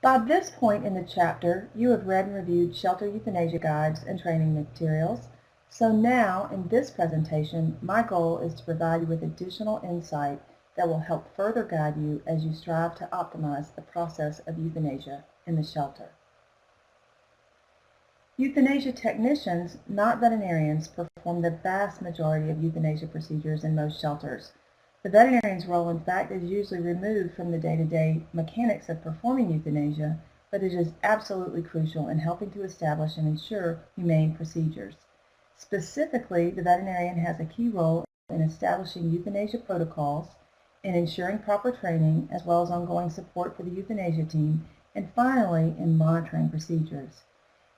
By this point in the chapter, you have read and reviewed shelter euthanasia guides and training materials. So now, in this presentation, my goal is to provide you with additional insight that will help further guide you as you strive to optimize the process of euthanasia in the shelter. Euthanasia technicians, not veterinarians, perform the vast majority of euthanasia procedures in most shelters. The veterinarian's role, in fact, is usually removed from the day-to-day mechanics of performing euthanasia, but it is absolutely crucial in helping to establish and ensure humane procedures. Specifically, the veterinarian has a key role in establishing euthanasia protocols, in ensuring proper training, as well as ongoing support for the euthanasia team, and finally, in monitoring procedures.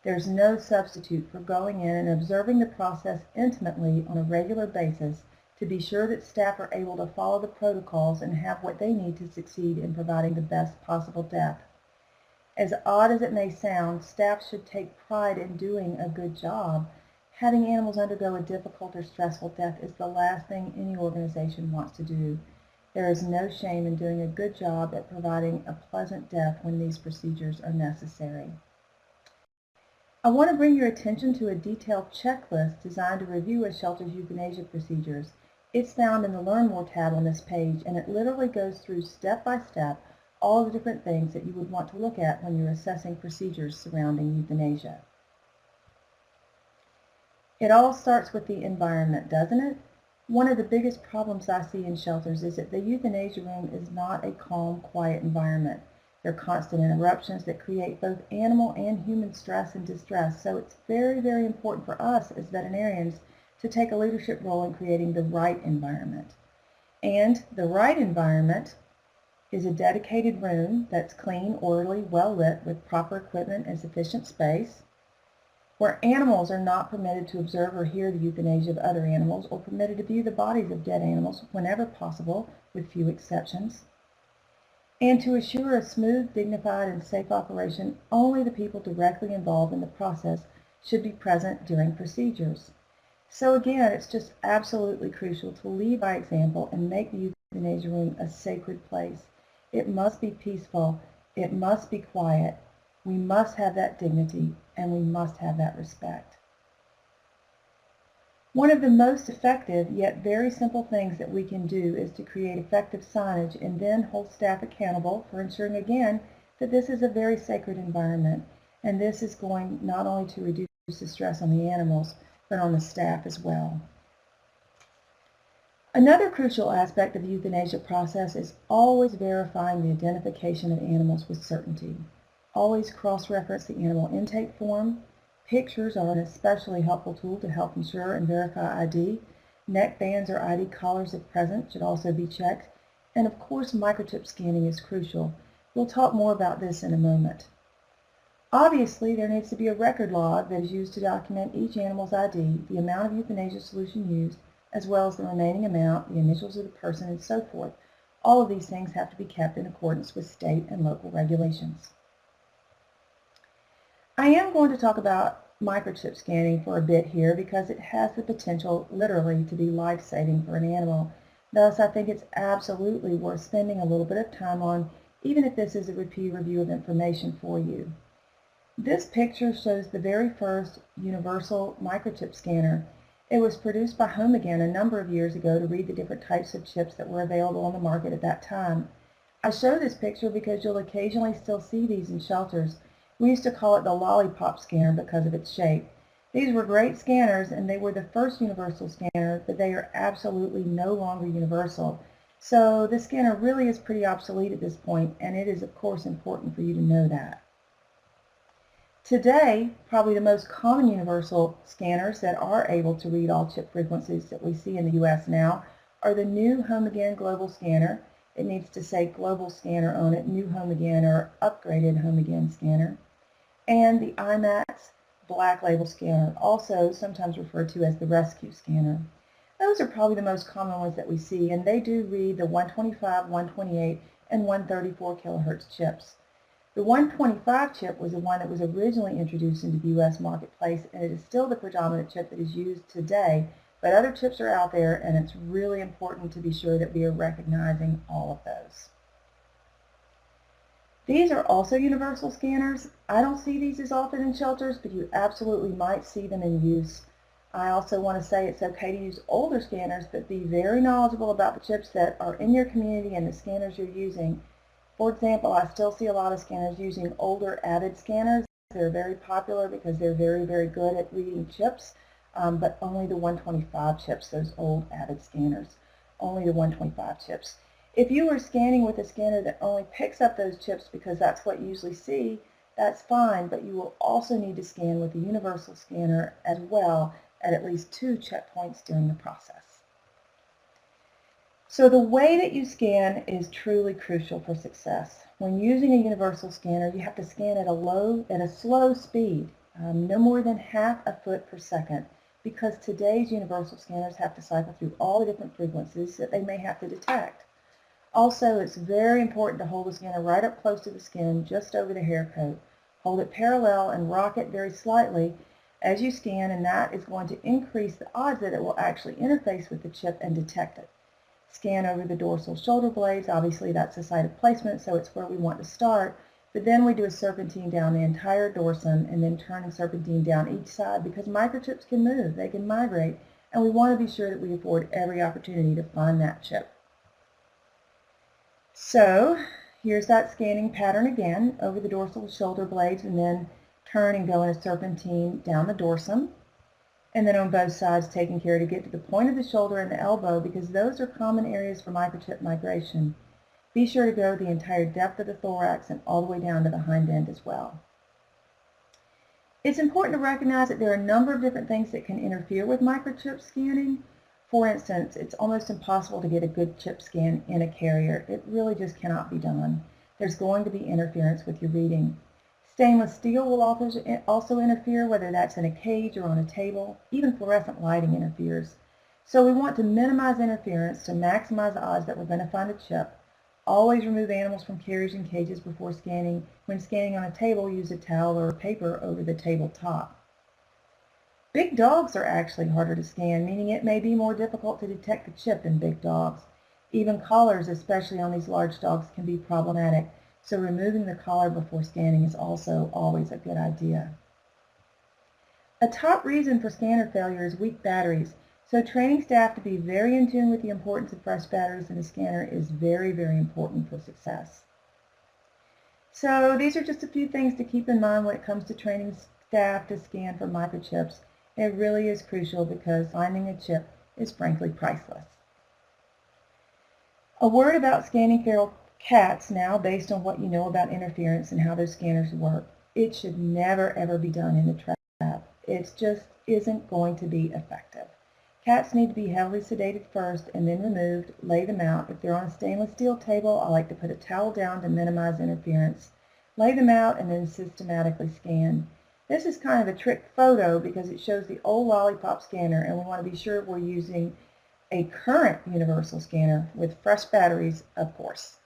There's no substitute for going in and observing the process intimately on a regular basis to be sure that staff are able to follow the protocols and have what they need to succeed in providing the best possible death. As odd as it may sound, staff should take pride in doing a good job. Having animals undergo a difficult or stressful death is the last thing any organization wants to do. There is no shame in doing a good job at providing a pleasant death when these procedures are necessary. I want to bring your attention to a detailed checklist designed to review a shelter's euthanasia procedures. It's found in the Learn More tab on this page, and it literally goes through step by step all the different things that you would want to look at when you're assessing procedures surrounding euthanasia. It all starts with the environment, doesn't it? One of the biggest problems I see in shelters is that the euthanasia room is not a calm, quiet environment. There are constant interruptions that create both animal and human stress and distress, so it's very, very important for us as veterinarians to take a leadership role in creating the right environment. And the right environment is a dedicated room that's clean, orderly, well lit with proper equipment and sufficient space, where animals are not permitted to observe or hear the euthanasia of other animals or permitted to view the bodies of dead animals whenever possible, with few exceptions. And to assure a smooth, dignified, and safe operation, only the people directly involved in the process should be present during procedures. So again, it's just absolutely crucial to lead by example and make the euthanasia room a sacred place. It must be peaceful, it must be quiet, we must have that dignity, and we must have that respect. One of the most effective yet very simple things that we can do is to create effective signage and then hold staff accountable for ensuring again that this is a very sacred environment, and this is going not only to reduce the stress on the animals but on the staff as well. Another crucial aspect of the euthanasia process is always verifying the identification of animals with certainty. Always cross-reference the animal intake form. Pictures are an especially helpful tool to help ensure and verify ID. Neck bands or ID collars, if present, should also be checked. And of course, microchip scanning is crucial. We'll talk more about this in a moment. Obviously, there needs to be a record log that is used to document each animal's ID, the amount of euthanasia solution used, as well as the remaining amount, the initials of the person, and so forth. All of these things have to be kept in accordance with state and local regulations. I am going to talk about microchip scanning for a bit here because it has the potential literally to be life-saving for an animal. Thus, I think it's absolutely worth spending a little bit of time on, even if this is a repeat review of information for you. This picture shows the very first universal microchip scanner. It was produced by Home Again a number of years ago to read the different types of chips that were available on the market at that time. I show this picture because you'll occasionally still see these in shelters. We used to call it the lollipop scanner because of its shape. These were great scanners, and they were the first universal scanner, but they are absolutely no longer universal. So the scanner really is pretty obsolete at this point, and it is of course important for you to know that. Today, probably the most common universal scanners that are able to read all chip frequencies that we see in the U.S. now are the new Home Again Global Scanner. It needs to say Global Scanner on it, New Home Again or Upgraded Home Again Scanner. And the IMAX Black Label Scanner, also sometimes referred to as the Rescue Scanner. Those are probably the most common ones that we see, and they do read the 125, 128, and 134 kilohertz chips. The 125 chip was the one that was originally introduced into the U.S. marketplace, and it is still the predominant chip that is used today, but other chips are out there, and it's really important to be sure that we are recognizing all of those. These are also universal scanners. I don't see these as often in shelters, but you absolutely might see them in use. I also want to say it's okay to use older scanners, but be very knowledgeable about the chips that are in your community and the scanners you're using. For example, I still see a lot of scanners using older Avid scanners. They're very popular because they're very, very good at reading chips, but only the 125 chips, those old Avid scanners, only the 125 chips. If you are scanning with a scanner that only picks up those chips because that's what you usually see, that's fine, but you will also need to scan with a universal scanner as well at least 2 checkpoints during the process. So the way that you scan is truly crucial for success. When using a universal scanner, you have to scan at a slow speed, no more than half a foot per second, because today's universal scanners have to cycle through all the different frequencies that they may have to detect. Also, it's very important to hold the scanner right up close to the skin, just over the hair coat. Hold it parallel and rock it very slightly as you scan, and that is going to increase the odds that it will actually interface with the chip and detect it. Scan over the dorsal shoulder blades. Obviously, that's the site of placement, so it's where we want to start. But then we do a serpentine down the entire dorsum and then turn a serpentine down each side because microchips can move, they can migrate, and we want to be sure that we afford every opportunity to find that chip. So here's that scanning pattern again, over the dorsal shoulder blades and then turn and go in a serpentine down the dorsum. And then on both sides, taking care to get to the point of the shoulder and the elbow because those are common areas for microchip migration. Be sure to go the entire depth of the thorax and all the way down to the hind end as well. It's important to recognize that there are a number of different things that can interfere with microchip scanning. For instance, it's almost impossible to get a good chip scan in a carrier. It really just cannot be done. There's going to be interference with your reading. Stainless steel will also interfere, whether that's in a cage or on a table. Even fluorescent lighting interferes. So we want to minimize interference to maximize the odds that we're going to find a chip. Always remove animals from carriers and cages before scanning. When scanning on a table, use a towel or a paper over the tabletop. Big dogs are actually harder to scan, meaning it may be more difficult to detect the chip in big dogs. Even collars, especially on these large dogs, can be problematic. So removing the collar before scanning is also always a good idea. A top reason for scanner failure is weak batteries. So training staff to be very in tune with the importance of fresh batteries in a scanner is very, very important for success. So these are just a few things to keep in mind when it comes to training staff to scan for microchips. It really is crucial because finding a chip is frankly priceless. A word about scanning feral cats now, based on what you know about interference and how those scanners work. It should never ever be done in a trap. It just isn't going to be effective. Cats need to be heavily sedated first and then removed. Lay them out. If they're on a stainless steel table, I like to put a towel down to minimize interference. Lay them out and then systematically scan. This is kind of a trick photo because it shows the old lollipop scanner, and we want to be sure we're using a current universal scanner with fresh batteries, of course.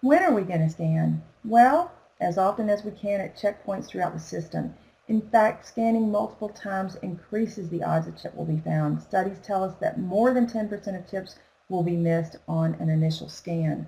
When are we going to scan? Well, as often as we can at checkpoints throughout the system. In fact, scanning multiple times increases the odds a chip will be found. Studies tell us that more than 10% of chips will be missed on an initial scan.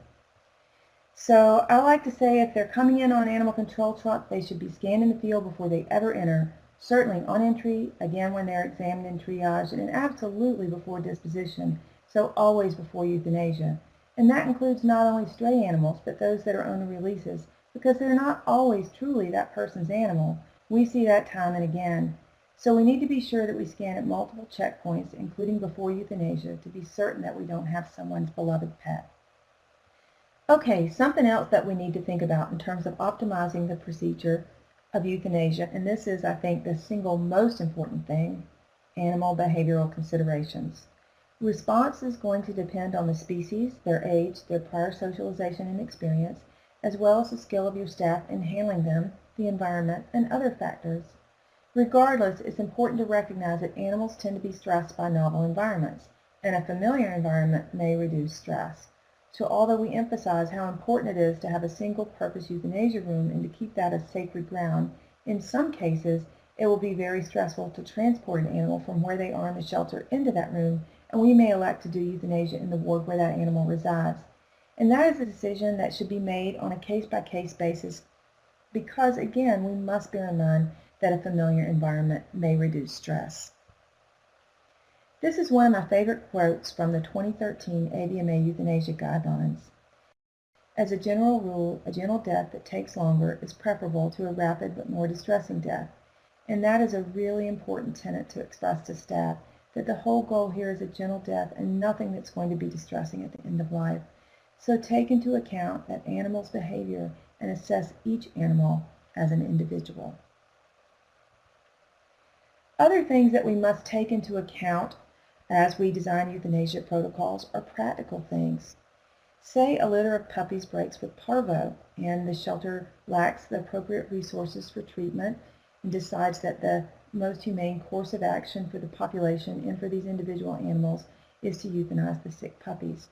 So I like to say if they're coming in on an animal control truck, they should be scanned in the field before they ever enter. Certainly on entry, again when they're examined in triage, and absolutely before disposition, so always before euthanasia. And that includes not only stray animals, but those that are owner releases, because they're not always truly that person's animal. We see that time and again. So we need to be sure that we scan at multiple checkpoints, including before euthanasia, to be certain that we don't have someone's beloved pet. Okay, something else that we need to think about in terms of optimizing the procedure of euthanasia, and this is, I think, the single most important thing, animal behavioral considerations. Response is going to depend on the species, their age, their prior socialization and experience, as well as the skill of your staff in handling them, the environment, and other factors. Regardless, it's important to recognize that animals tend to be stressed by novel environments, and a familiar environment may reduce stress. So although we emphasize how important it is to have a single-purpose euthanasia room and to keep that as sacred ground, in some cases it will be very stressful to transport an animal from where they are in the shelter into that room, and we may elect to do euthanasia in the ward where that animal resides. And that is a decision that should be made on a case-by-case basis because, again, we must bear in mind that a familiar environment may reduce stress. This is one of my favorite quotes from the 2013 AVMA Euthanasia Guidelines. As a general rule, a gentle death that takes longer is preferable to a rapid but more distressing death. And that is a really important tenet to express to staff, that the whole goal here is a gentle death and nothing that's going to be distressing at the end of life. So take into account that animal's behavior and assess each animal as an individual. Other things that we must take into account as we design euthanasia protocols are practical things. Say a litter of puppies breaks with parvo and the shelter lacks the appropriate resources for treatment and decides that the most humane course of action for the population and for these individual animals is to euthanize the sick puppies.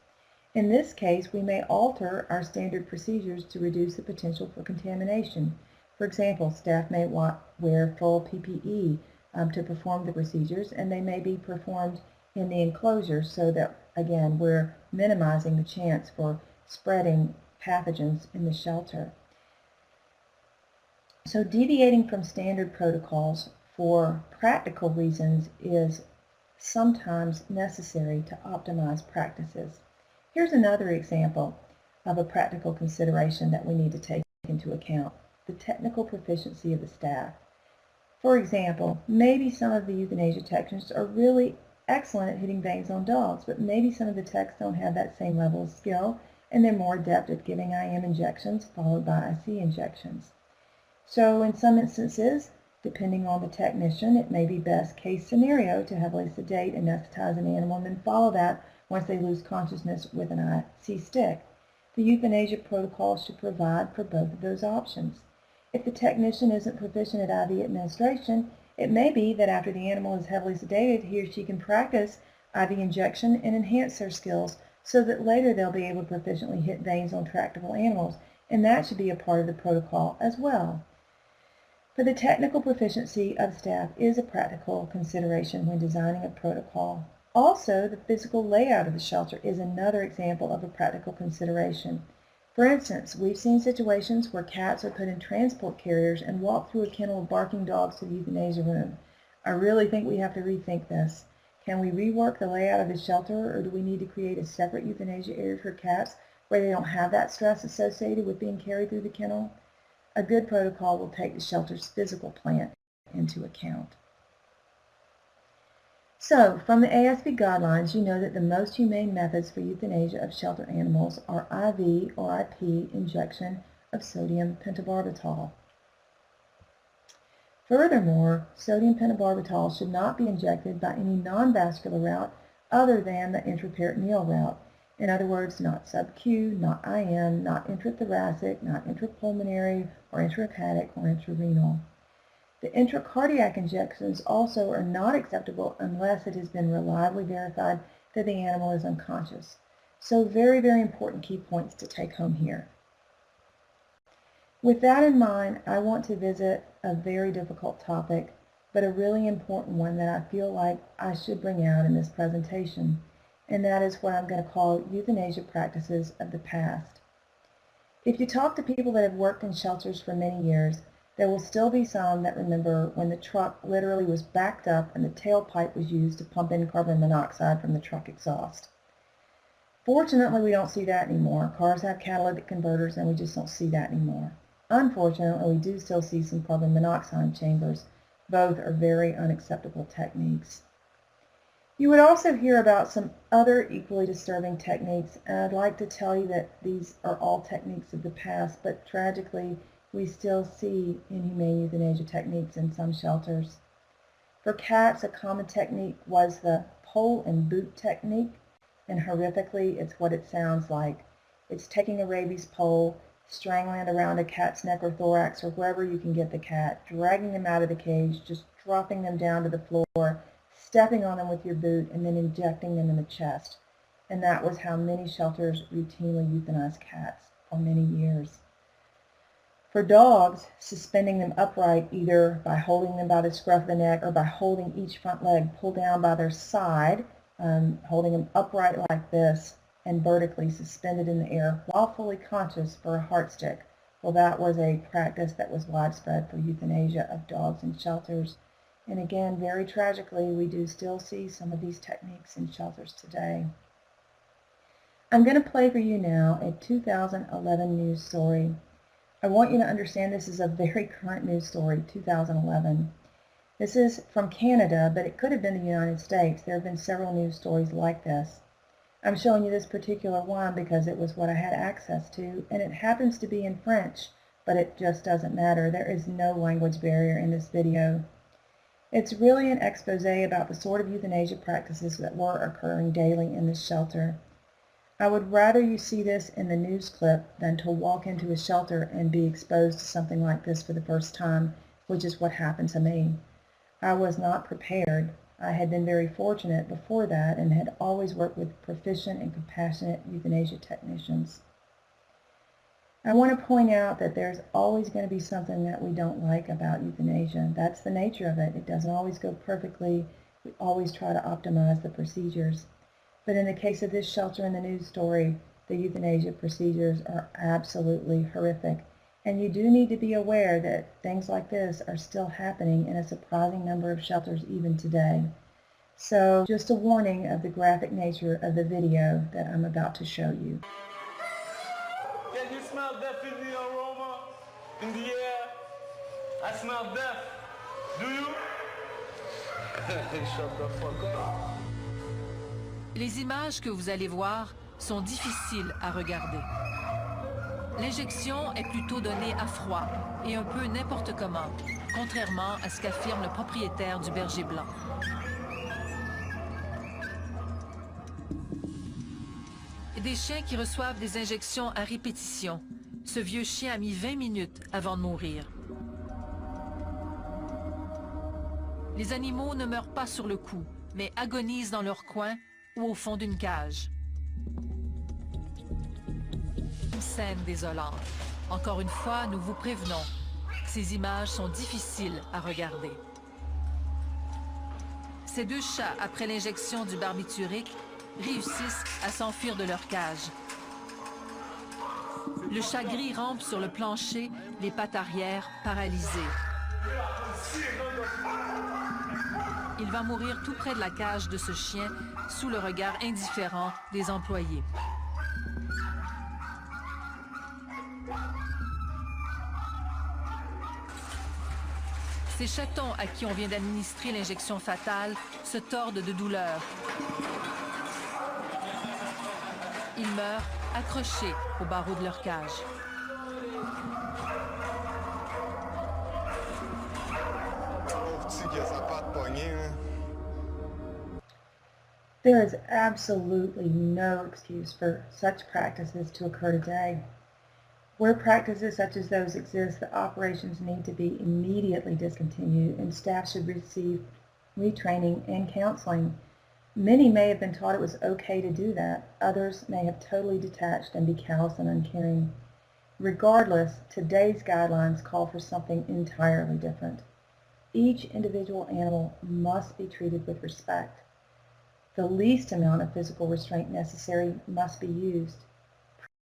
In this case, we may alter our standard procedures to reduce the potential for contamination. For example, staff may wear full PPE to perform the procedures, and they may be performed in the enclosure so that, again, we're minimizing the chance for spreading pathogens in the shelter. So deviating from standard protocols for practical reasons is sometimes necessary to optimize practices. Here's another example of a practical consideration that we need to take into account: the technical proficiency of the staff. For example, maybe some of the euthanasia technicians are really excellent at hitting veins on dogs, but maybe some of the techs don't have that same level of skill, and they're more adept at giving IM injections followed by IC injections. So in some instances, depending on the technician, it may be best case scenario to heavily sedate and anesthetize an animal and then follow that once they lose consciousness with an IC stick. The euthanasia protocol should provide for both of those options. If the technician isn't proficient at IV administration, it may be that after the animal is heavily sedated, he or she can practice IV injection and enhance their skills so that later they'll be able to proficiently hit veins on tractable animals, and that should be a part of the protocol as well. For the technical proficiency of staff is a practical consideration when designing a protocol. Also, the physical layout of the shelter is another example of a practical consideration. For instance, we've seen situations where cats are put in transport carriers and walk through a kennel of barking dogs to the euthanasia room. I really think we have to rethink this. Can we rework the layout of the shelter, or do we need to create a separate euthanasia area for cats where they don't have that stress associated with being carried through the kennel? A good protocol will take the shelter's physical plan into account. So, from the ASB guidelines, you know that the most humane methods for euthanasia of shelter animals are IV or IP injection of sodium pentobarbital. Furthermore, sodium pentobarbital should not be injected by any non-vascular route other than the intraperitoneal route. In other words, not sub-Q, not IM, not intrathoracic, not intrapulmonary or intrahepatic or intrarenal. The intracardiac injections also are not acceptable unless it has been reliably verified that the animal is unconscious. So very, very important key points to take home here. With that in mind, I want to visit a very difficult topic, but a really important one that I feel like I should bring out in this presentation, and that is what I'm going to call euthanasia practices of the past. If you talk to people that have worked in shelters for many years, there will still be some that remember when the truck literally was backed up and the tailpipe was used to pump in carbon monoxide from the truck exhaust. Fortunately, we don't see that anymore. Cars have catalytic converters and we just don't see that anymore. Unfortunately, we do still see some carbon monoxide chambers. Both are very unacceptable techniques. You would also hear about some other equally disturbing techniques, and I'd like to tell you that these are all techniques of the past, but tragically, we still see inhumane euthanasia techniques in some shelters. For cats, a common technique was the pole and boot technique, and horrifically, it's what it sounds like. It's taking a rabies pole, strangling it around a cat's neck or thorax or wherever you can get the cat, dragging them out of the cage, just dropping them down to the floor, stepping on them with your boot, and then injecting them in the chest. And that was how many shelters routinely euthanized cats for many years. For dogs, suspending them upright either by holding them by the scruff of the neck or by holding each front leg pulled down by their side, holding them upright like this, and vertically suspended in the air while fully conscious for a heart stick. Well, that was a practice that was widespread for euthanasia of dogs in shelters. And again, very tragically, we do still see some of these techniques in shelters today. I'm going to play for you now a 2011 news story. I want you to understand this is a very current news story, 2011. This is from Canada, but it could have been the United States. There have been several news stories like this. I'm showing you this particular one because it was what I had access to, and it happens to be in French, but it just doesn't matter. There is no language barrier in this video. It's really an expose about the sort of euthanasia practices that were occurring daily in this shelter. I would rather you see this in the news clip than to walk into a shelter and be exposed to something like this for the first time, which is what happened to me. I was not prepared. I had been very fortunate before that and had always worked with proficient and compassionate euthanasia technicians. I want to point out that there's always going to be something that we don't like about euthanasia. That's the nature of it. It doesn't always go perfectly. We always try to optimize the procedures. But in the case of this shelter in the news story, the euthanasia procedures are absolutely horrific. And you do need to be aware that things like this are still happening in a surprising number of shelters even today. So just a warning of the graphic nature of the video that I'm about to show you. Can you smell death in the aroma? In the air? I smell death. Do you? Shut the fuck up. Les images que vous allez voir sont difficiles à regarder. L'injection est plutôt donnée à froid et un peu n'importe comment, contrairement à ce qu'affirme le propriétaire du berger blanc. Des chiens qui reçoivent des injections à répétition. Ce vieux chien a mis 20 minutes avant de mourir. Les animaux ne meurent pas sur le coup, mais agonisent dans leur coin ou au fond d'une cage. Une scène désolante. Encore une fois, nous vous prévenons. Ces images sont difficiles à regarder. Ces deux chats, après l'injection du barbiturique, réussissent à s'enfuir de leur cage. Le chat gris rampe sur le plancher, les pattes arrière paralysées. Il va mourir tout près de la cage de ce chien, sous le regard indifférent des employés. Ces chatons à qui on vient d'administrer l'injection fatale se tordent de douleur. Ils meurent accrochés au barreau de leur cage. There is absolutely no excuse for such practices to occur today. Where practices such as those exist, the operations need to be immediately discontinued and staff should receive retraining and counseling. Many may have been taught it was okay to do that. Others may have totally detached and be callous and uncaring. Regardless, today's guidelines call for something entirely different. Each individual animal must be treated with respect. The least amount of physical restraint necessary must be used.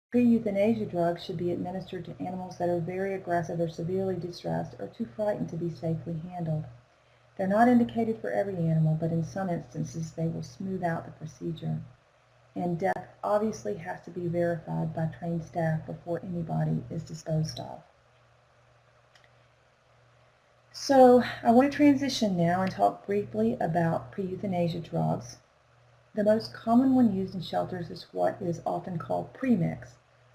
Pre-euthanasia drugs should be administered to animals that are very aggressive or severely distressed or too frightened to be safely handled. They're not indicated for every animal, but in some instances they will smooth out the procedure. And death obviously has to be verified by trained staff before anybody is disposed of. So I want to transition now and talk briefly about pre-euthanasia drugs. The most common one used in shelters is what is often called premix.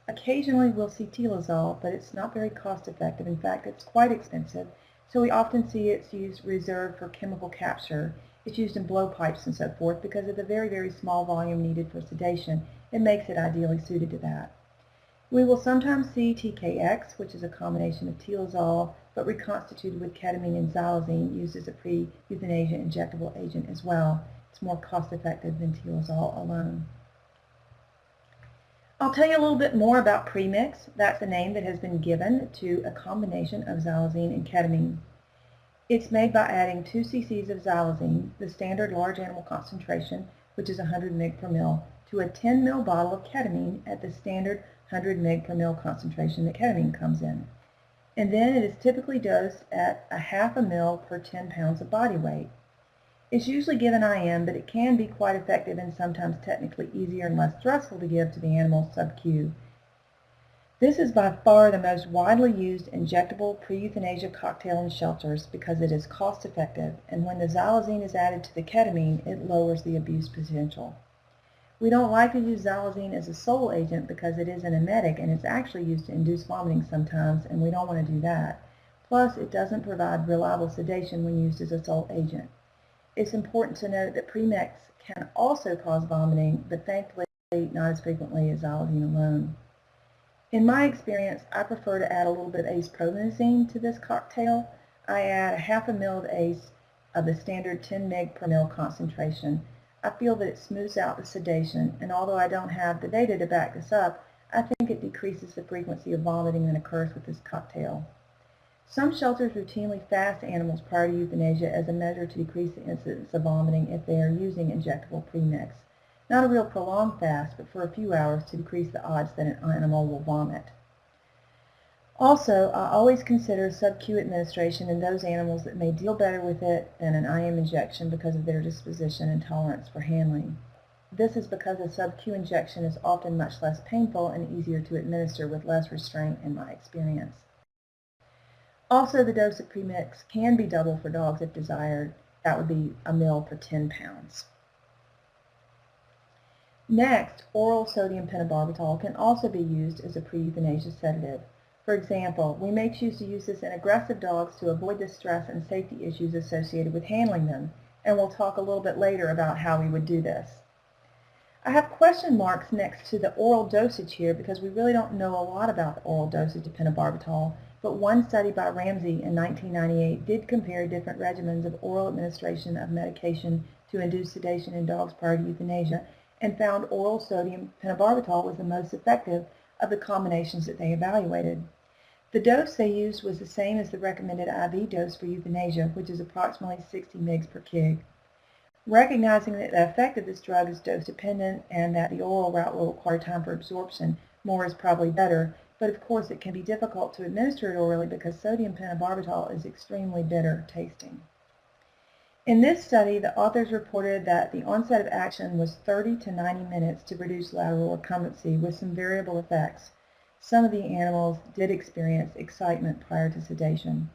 Occasionally we'll see tilazol, but it's not very cost effective. In fact, it's quite expensive, so we often see it's used reserved for chemical capture. It's used in blowpipes and so forth because of the very, very small volume needed for sedation. It makes it ideally suited to that. We will sometimes see TKX, which is a combination of tilazol, but reconstituted with ketamine and xylazine, used as a pre-euthanasia injectable agent as well. It's more cost-effective than tilazol alone. I'll tell you a little bit more about premix. That's the name that has been given to a combination of xylazine and ketamine. It's made by adding 2 cc's of xylazine, the standard large animal concentration, which is 100 mg per ml, to a 10 ml bottle of ketamine at the standard 100 mg per ml concentration that ketamine comes in. And then it is typically dosed at a half a ml per 10 pounds of body weight. It's usually given IM, but it can be quite effective and sometimes technically easier and less stressful to give to the animal sub-Q. This is by far the most widely used injectable pre-euthanasia cocktail in shelters because it is cost-effective, and when the xylazine is added to the ketamine, it lowers the abuse potential. We don't like to use xylazine as a sole agent because it is an emetic and it's actually used to induce vomiting sometimes, and we don't want to do that. Plus, it doesn't provide reliable sedation when used as a sole agent. It's important to note that premix can also cause vomiting, but thankfully not as frequently as xylazine alone. In my experience, I prefer to add a little bit of ace-promethazine to this cocktail. I add a half a ml of ace of the standard 10 mg per ml concentration. I feel that it smooths out the sedation, and although I don't have the data to back this up, I think it decreases the frequency of vomiting that occurs with this cocktail. Some shelters routinely fast animals prior to euthanasia as a measure to decrease the incidence of vomiting if they are using injectable premix. Not a real prolonged fast, but for a few hours to decrease the odds that an animal will vomit. Also, I always consider sub-Q administration in those animals that may deal better with it than an IM injection because of their disposition and tolerance for handling. This is because a sub-Q injection is often much less painful and easier to administer with less restraint in my experience. Also, the dose of premix can be doubled for dogs if desired. That would be a ml per 10 pounds. Next, oral sodium pentobarbital can also be used as a pre-euthanasia sedative. For example, we may choose to use this in aggressive dogs to avoid the stress and safety issues associated with handling them, and we'll talk a little bit later about how we would do this. I have question marks next to the oral dosage here because we really don't know a lot about the oral dosage of pentobarbital, but one study by Ramsey in 1998 did compare different regimens of oral administration of medication to induce sedation in dogs prior to euthanasia and found oral sodium pentobarbital was the most effective of the combinations that they evaluated. The dose they used was the same as the recommended IV dose for euthanasia, which is approximately 60 mg per kg. Recognizing that the effect of this drug is dose-dependent and that the oral route will require time for absorption, more is probably better, but of course it can be difficult to administer it orally because sodium pentobarbital is extremely bitter tasting. In this study, the authors reported that the onset of action was 30 to 90 minutes to produce lateral recumbency with some variable effects. Some of the animals did experience excitement prior to sedation.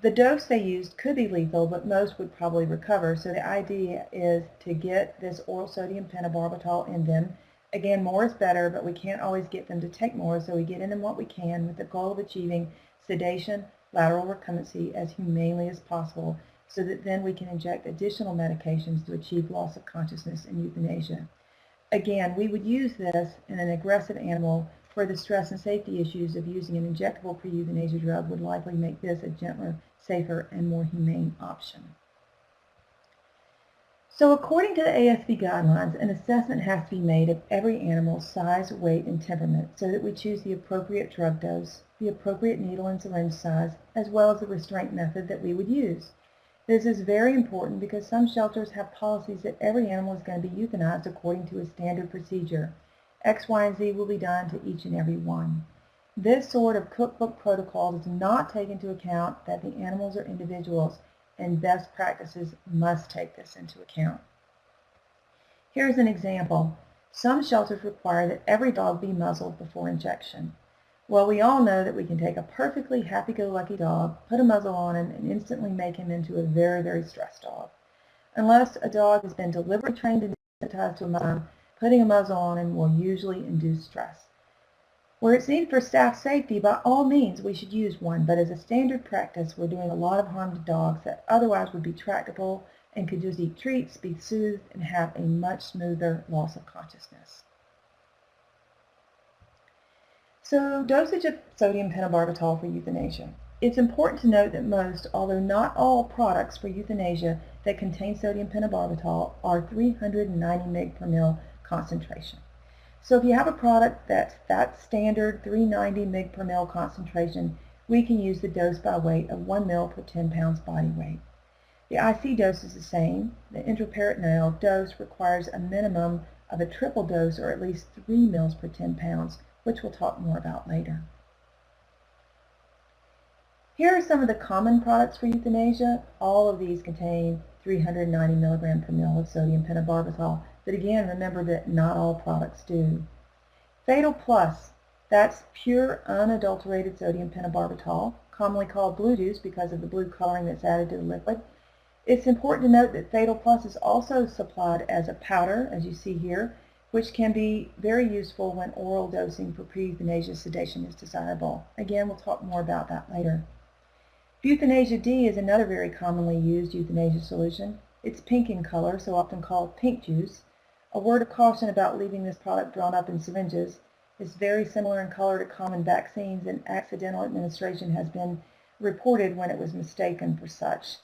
The dose they used could be lethal, but most would probably recover, so the idea is to get this oral sodium pentobarbital in them. Again, more is better, but we can't always get them to take more, so we get in them what we can with the goal of achieving sedation, lateral recumbency as humanely as possible, so that then we can inject additional medications to achieve loss of consciousness in euthanasia. Again, we would use this in an aggressive animal where the stress and safety issues of using an injectable pre-euthanasia drug would likely make this a gentler, safer, and more humane option. So according to the ASV guidelines, an assessment has to be made of every animal's size, weight, and temperament so that we choose the appropriate drug dose, the appropriate needle and syringe size, as well as the restraint method that we would use. This is very important because some shelters have policies that every animal is going to be euthanized according to a standard procedure. X, Y, and Z will be done to each and every one. This sort of cookbook protocol does not take into account that the animals are individuals, and best practices must take this into account. Here's an example. Some shelters require that every dog be muzzled before injection. Well, we all know that we can take a perfectly happy-go-lucky dog, put a muzzle on him, and instantly make him into a very, very stressed dog. Unless a dog has been deliberately trained and desensitized to a muzzle, putting a muzzle on him will usually induce stress. Where it's needed for staff safety, by all means we should use one, but as a standard practice we're doing a lot of harm to dogs that otherwise would be tractable and could just eat treats, be soothed, and have a much smoother loss of consciousness. So, dosage of sodium pentobarbital for euthanasia. It's important to note that most, although not all, products for euthanasia that contain sodium pentobarbital are 390 mg per ml concentration. So if you have a product that's that standard 390 mg per ml concentration, we can use the dose by weight of 1 ml per 10 pounds body weight. The IC dose is the same. The intraperitoneal dose requires a minimum of a triple dose or at least 3 mils per 10 pounds, which we'll talk more about later. Here are some of the common products for euthanasia. All of these contain 390 milligram per mil of sodium pentobarbital, but again, remember that not all products do. Fatal Plus, that's pure unadulterated sodium pentobarbital, commonly called blue juice because of the blue coloring that's added to the liquid. It's important to note that Fatal Plus is also supplied as a powder, as you see here, which can be very useful when oral dosing for pre-euthanasia sedation is desirable. Again, we'll talk more about that later. Euthanasia D is another very commonly used euthanasia solution. It's pink in color, so often called pink juice. A word of caution about leaving this product drawn up in syringes. It's very similar in color to common vaccines, and accidental administration has been reported when it was mistaken for such.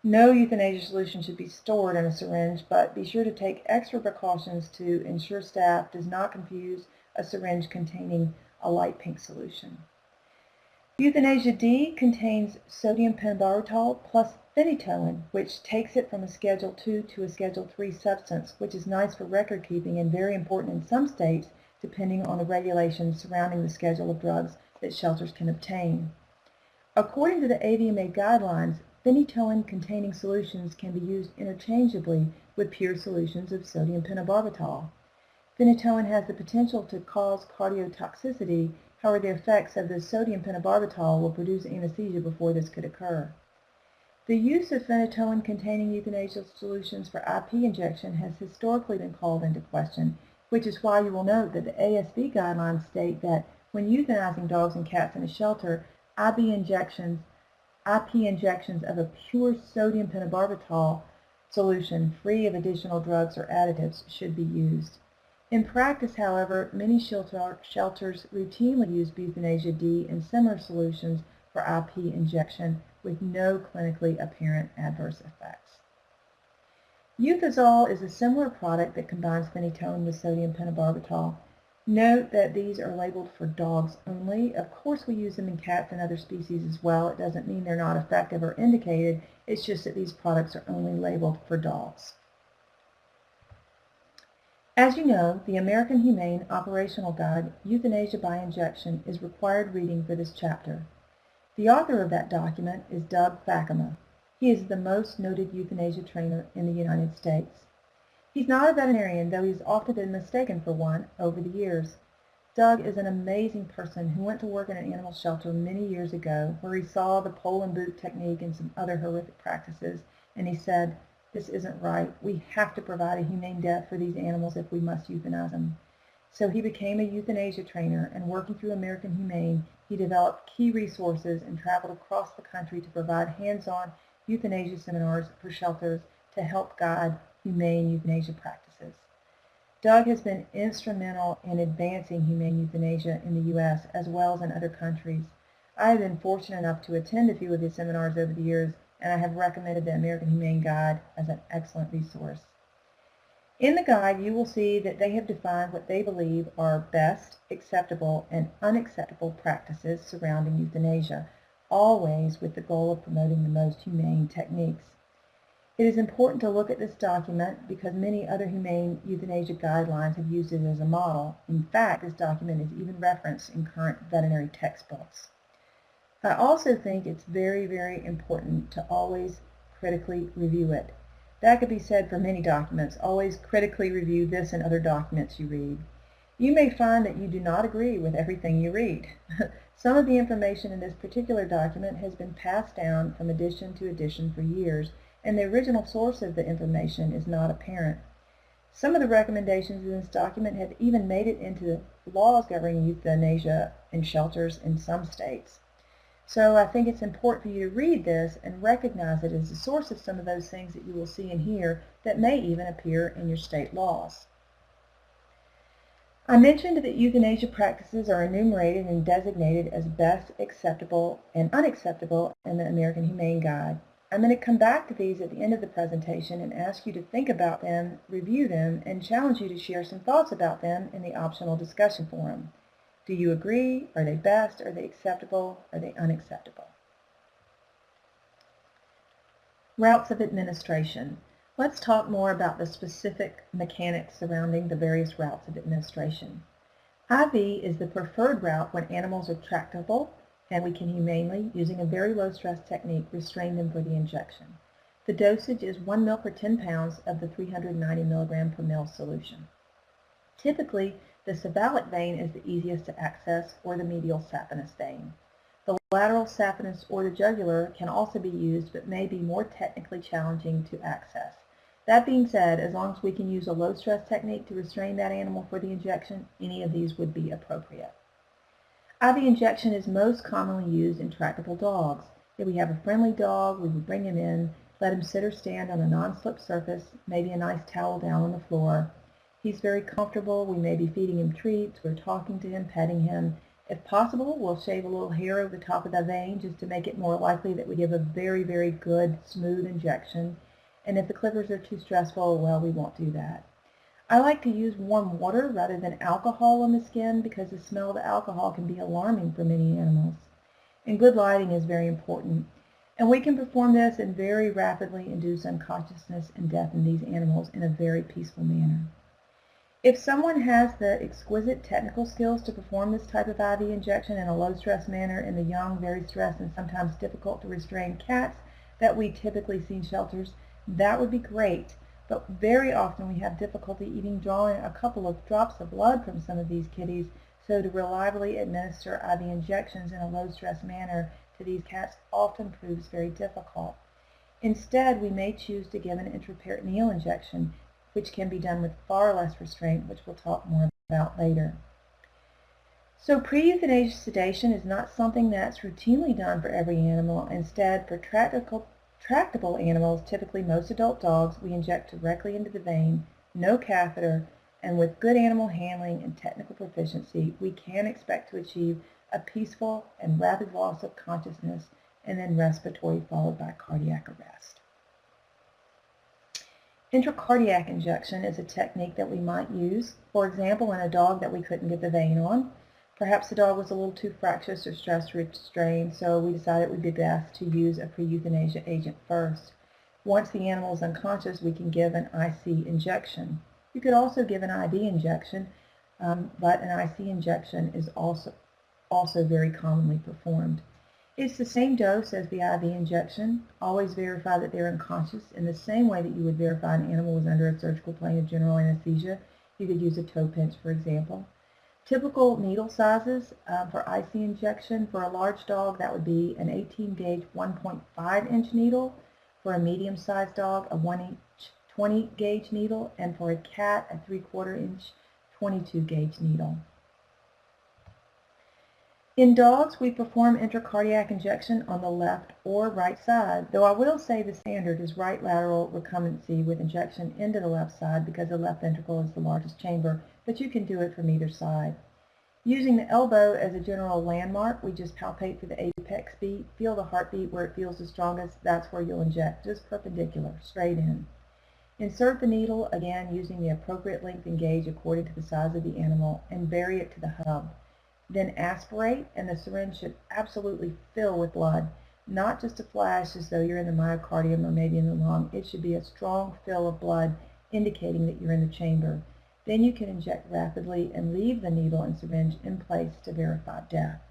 No euthanasia solution should be stored in a syringe, but be sure to take extra precautions to ensure staff does not confuse a syringe containing a light pink solution. Euthanasia D contains sodium pentobarbital plus phenytoin, which takes it from a Schedule II to a Schedule III substance, which is nice for record keeping and very important in some states, depending on the regulations surrounding the schedule of drugs that shelters can obtain. According to the AVMA guidelines, phenytoin-containing solutions can be used interchangeably with pure solutions of sodium pentobarbital. Phenytoin has the potential to cause cardiotoxicity. However, the effects of the sodium pentobarbital will produce anesthesia before this could occur. The use of phenytoin-containing euthanasia solutions for IP injection has historically been called into question, which is why you will note that the ASV guidelines state that when euthanizing dogs and cats in a shelter, IP injections of a pure sodium pentobarbital solution free of additional drugs or additives should be used. In practice, however, many shelters routinely use Euthanasia D in similar solutions for IP injection with no clinically apparent adverse effects. Euthazol is a similar product that combines phenytoin with sodium pentobarbital. Note that these are labeled for dogs only. Of course, we use them in cats and other species as well. It doesn't mean they're not effective or indicated. It's just that these products are only labeled for dogs. As you know, the American Humane Operational Guide, Euthanasia by Injection, is required reading for this chapter. The author of that document is Doug Fakema. He is the most noted euthanasia trainer in the United States. He's not a veterinarian, though he's often been mistaken for one over the years. Doug is an amazing person who went to work in an animal shelter many years ago where he saw the pole and boot technique and some other horrific practices, and he said, "This isn't right. We have to provide a humane death for these animals if we must euthanize them." So he became a euthanasia trainer, and working through American Humane, he developed key resources and traveled across the country to provide hands-on euthanasia seminars for shelters to help guide humane euthanasia practices. Doug has been instrumental in advancing humane euthanasia in the U.S. as well as in other countries. I have been fortunate enough to attend a few of his seminars over the years, and I have recommended the American Humane Guide as an excellent resource. In the guide, you will see that they have defined what they believe are best, acceptable, and unacceptable practices surrounding euthanasia, always with the goal of promoting the most humane techniques. It is important to look at this document because many other humane euthanasia guidelines have used it as a model. In fact, this document is even referenced in current veterinary textbooks. I also think it's very, very important to always critically review it. That could be said for many documents. Always critically review this and other documents you read. You may find that you do not agree with everything you read. Some of the information in this particular document has been passed down from edition to edition for years, and the original source of the information is not apparent. Some of the recommendations in this document have even made it into laws governing euthanasia in shelters in some states. So I think it's important for you to read this and recognize it as the source of some of those things that you will see and hear that may even appear in your state laws. I mentioned that euthanasia practices are enumerated and designated as best, acceptable, and unacceptable in the American Humane Guide. I'm going to come back to these at the end of the presentation and ask you to think about them, review them, and challenge you to share some thoughts about them in the optional discussion forum. Do you agree? Are they best? Are they acceptable? Are they unacceptable? Routes of administration. Let's talk more about the specific mechanics surrounding the various routes of administration. IV is the preferred route when animals are tractable and we can humanely, using a very low stress technique, restrain them for the injection. The dosage is 1 ml per 10 pounds of the 390 milligram per ml solution. Typically, the cephalic vein is the easiest to access, or the medial saphenous vein. The lateral saphenous or the jugular can also be used, but may be more technically challenging to access. That being said, as long as we can use a low-stress technique to restrain that animal for the injection, any of these would be appropriate. IV injection is most commonly used in tractable dogs. If we have a friendly dog, we would bring him in, let him sit or stand on a non-slip surface, maybe a nice towel down on the floor. He's very comfortable. We may be feeding him treats, we're talking to him, petting him. If possible, we'll shave a little hair over the top of the vein just to make it more likely that we give a very, very good, smooth injection. And if the clippers are too stressful, well, we won't do that. I like to use warm water rather than alcohol on the skin because the smell of the alcohol can be alarming for many animals. And good lighting is very important. And we can perform this and very rapidly induce unconsciousness and death in these animals in a very peaceful manner. If someone has the exquisite technical skills to perform this type of IV injection in a low-stress manner in the young, very stressed, and sometimes difficult to restrain cats that we typically see in shelters, that would be great. But very often we have difficulty even drawing a couple of drops of blood from some of these kitties, so to reliably administer IV injections in a low-stress manner to these cats often proves very difficult. Instead, we may choose to give an intraperitoneal injection, which can be done with far less restraint, which we'll talk more about later. So pre-euthanasia sedation is not something that's routinely done for every animal. Instead, for tractable animals, typically most adult dogs, we inject directly into the vein, no catheter, and with good animal handling and technical proficiency, we can expect to achieve a peaceful and rapid loss of consciousness and then respiratory followed by cardiac arrest. Intracardiac injection is a technique that we might use, for example, in a dog that we couldn't get the vein on. Perhaps the dog was a little too fractious or stress restrained, so we decided it would be best to use a pre-euthanasia agent first. Once the animal is unconscious, we can give an IC injection. You could also give an IV injection, but an IC injection is also very commonly performed. It's the same dose as the IV injection. Always verify that they're unconscious in the same way that you would verify an animal was under a surgical plane of general anesthesia. You could use a toe pinch, for example. Typical needle sizes for IC injection: for a large dog, that would be an 18-gauge 1.5-inch needle. For a medium-sized dog, a 1-inch 20-gauge needle. And for a cat, a 3/4-inch 22-gauge needle. In dogs, we perform intracardiac injection on the left or right side, though I will say the standard is right lateral recumbency with injection into the left side because the left ventricle is the largest chamber, but you can do it from either side. Using the elbow as a general landmark, we just palpate for the apex beat, feel the heartbeat where it feels the strongest, that's where you'll inject, just perpendicular, straight in. Insert the needle, again using the appropriate length and gauge according to the size of the animal, and bury it to the hub. Then aspirate, and the syringe should absolutely fill with blood, not just a flash as though you're in the myocardium or maybe in the lung. It should be a strong fill of blood indicating that you're in the chamber. Then you can inject rapidly and leave the needle and syringe in place to verify death.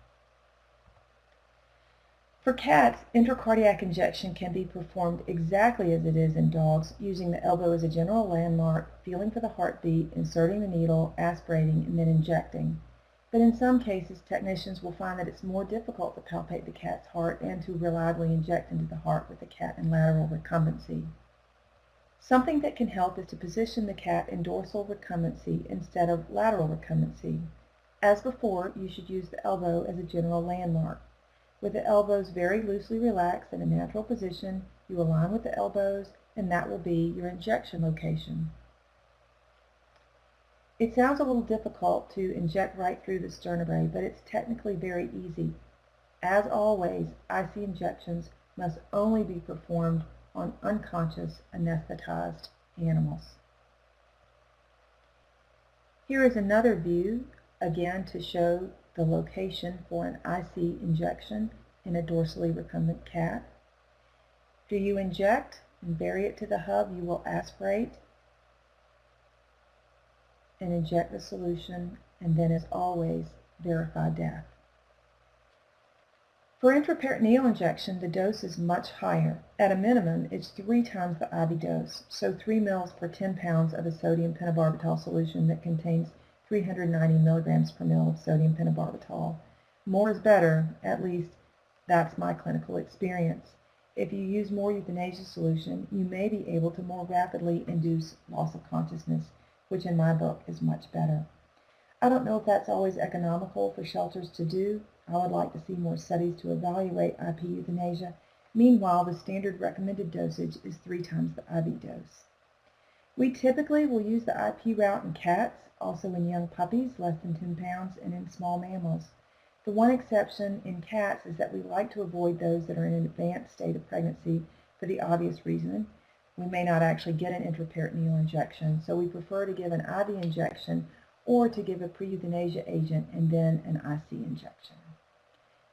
For cats, intracardiac injection can be performed exactly as it is in dogs, using the elbow as a general landmark, feeling for the heartbeat, inserting the needle, aspirating, and then injecting. But in some cases, technicians will find that it's more difficult to palpate the cat's heart and to reliably inject into the heart with the cat in lateral recumbency. Something that can help is to position the cat in dorsal recumbency instead of lateral recumbency. As before, you should use the elbow as a general landmark. With the elbows very loosely relaxed in a natural position, you align with the elbows, and that will be your injection location. It sounds a little difficult to inject right through the sternobrae, but it's technically very easy. As always, IC injections must only be performed on unconscious, anesthetized animals. Here is another view, again to show the location for an IC injection in a dorsally recumbent cat. Do you inject and bury it to the hub. You will aspirate and inject the solution, and then, as always, verify death. For intraperitoneal injection, the dose is much higher. At a minimum, it's 3 times the IV dose, so 3 mL per 10 pounds of a sodium pentobarbital solution that contains 390 milligrams per ml of sodium pentobarbital. More is better, at least that's my clinical experience. If you use more euthanasia solution, you may be able to more rapidly induce loss of consciousness, which in my book is much better. I don't know if that's always economical for shelters to do. I would like to see more studies to evaluate IP euthanasia. Meanwhile, the standard recommended dosage is 3 times the IV dose. We typically will use the IP route in cats, also in young puppies less than 10 pounds, and in small mammals. The one exception in cats is that we like to avoid those that are in an advanced state of pregnancy for the obvious reason. We may not actually get an intraperitoneal injection, so we prefer to give an IV injection or to give a pre-euthanasia agent and then an IC injection.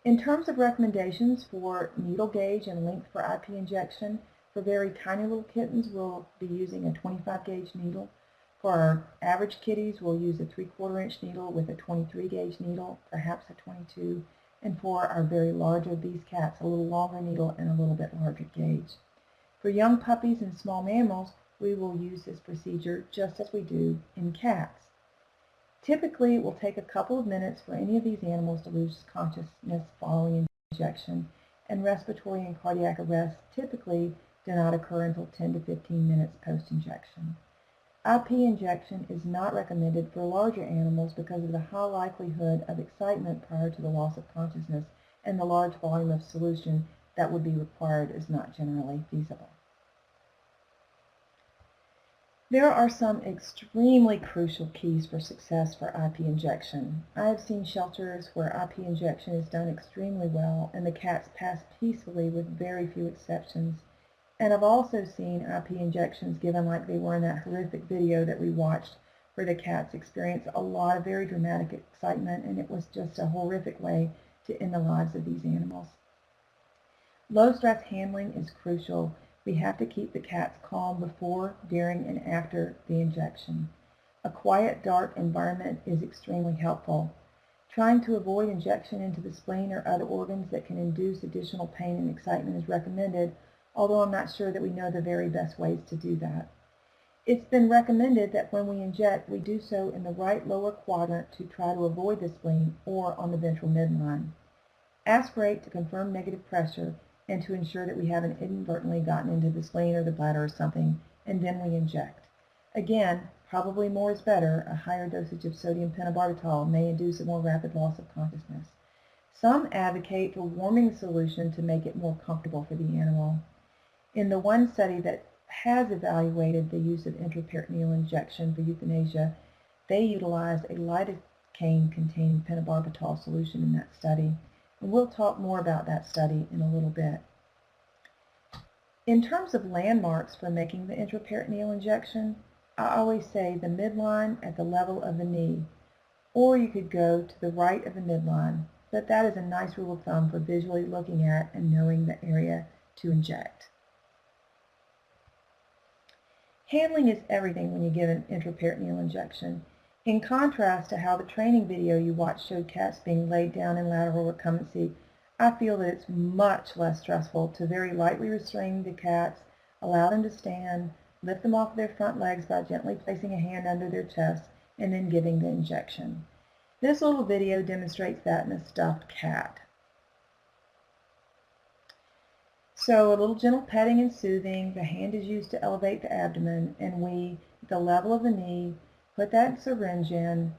In terms of recommendations for needle gauge and length for IP injection, for very tiny little kittens, we'll be using a 25 gauge needle. For our average kitties, we'll use a 3/4 inch needle with a 23 gauge needle, perhaps a 22, and for our very large obese cats, a little longer needle and a little bit larger gauge. For young puppies and small mammals, we will use this procedure just as we do in cats. Typically, it will take a couple of minutes for any of these animals to lose consciousness following injection, and respiratory and cardiac arrest typically do not occur until 10 to 15 minutes post-injection. IP injection is not recommended for larger animals because of the high likelihood of excitement prior to the loss of consciousness, and the large volume of solution that would be required is not generally feasible. There are some extremely crucial keys for success for IP injection. I have seen shelters where IP injection is done extremely well and the cats pass peacefully with very few exceptions. And I've also seen IP injections given like they were in that horrific video that we watched, where the cats experienced a lot of very dramatic excitement, and it was just a horrific way to end the lives of these animals. Low stress handling is crucial. We have to keep the cats calm before, during, and after the injection. A quiet, dark environment is extremely helpful. Trying to avoid injection into the spleen or other organs that can induce additional pain and excitement is recommended, although I'm not sure that we know the very best ways to do that. It's been recommended that when we inject, we do so in the right lower quadrant to try to avoid the spleen or on the ventral midline. Aspirate to confirm negative pressure and to ensure that we haven't inadvertently gotten into the spleen or the bladder or something, and then we inject. Again, probably more is better. A higher dosage of sodium pentobarbital may induce a more rapid loss of consciousness. Some advocate for warming the solution to make it more comfortable for the animal. In the one study that has evaluated the use of intraperitoneal injection for euthanasia, they utilized a lidocaine-containing pentobarbital solution in that study. And we'll talk more about that study in a little bit. In terms of landmarks for making the intraperitoneal injection, I always say the midline at the level of the knee, or you could go to the right of the midline, but that is a nice rule of thumb for visually looking at and knowing the area to inject. Handling is everything when you give an intraperitoneal injection. In contrast to how the training video you watched showed cats being laid down in lateral recumbency, I feel that it's much less stressful to very lightly restrain the cats, allow them to stand, lift them off their front legs by gently placing a hand under their chest, and then giving the injection. This little video demonstrates that in a stuffed cat. So a little gentle petting and soothing, the hand is used to elevate the abdomen, and we, at the level of the knee, put that syringe in.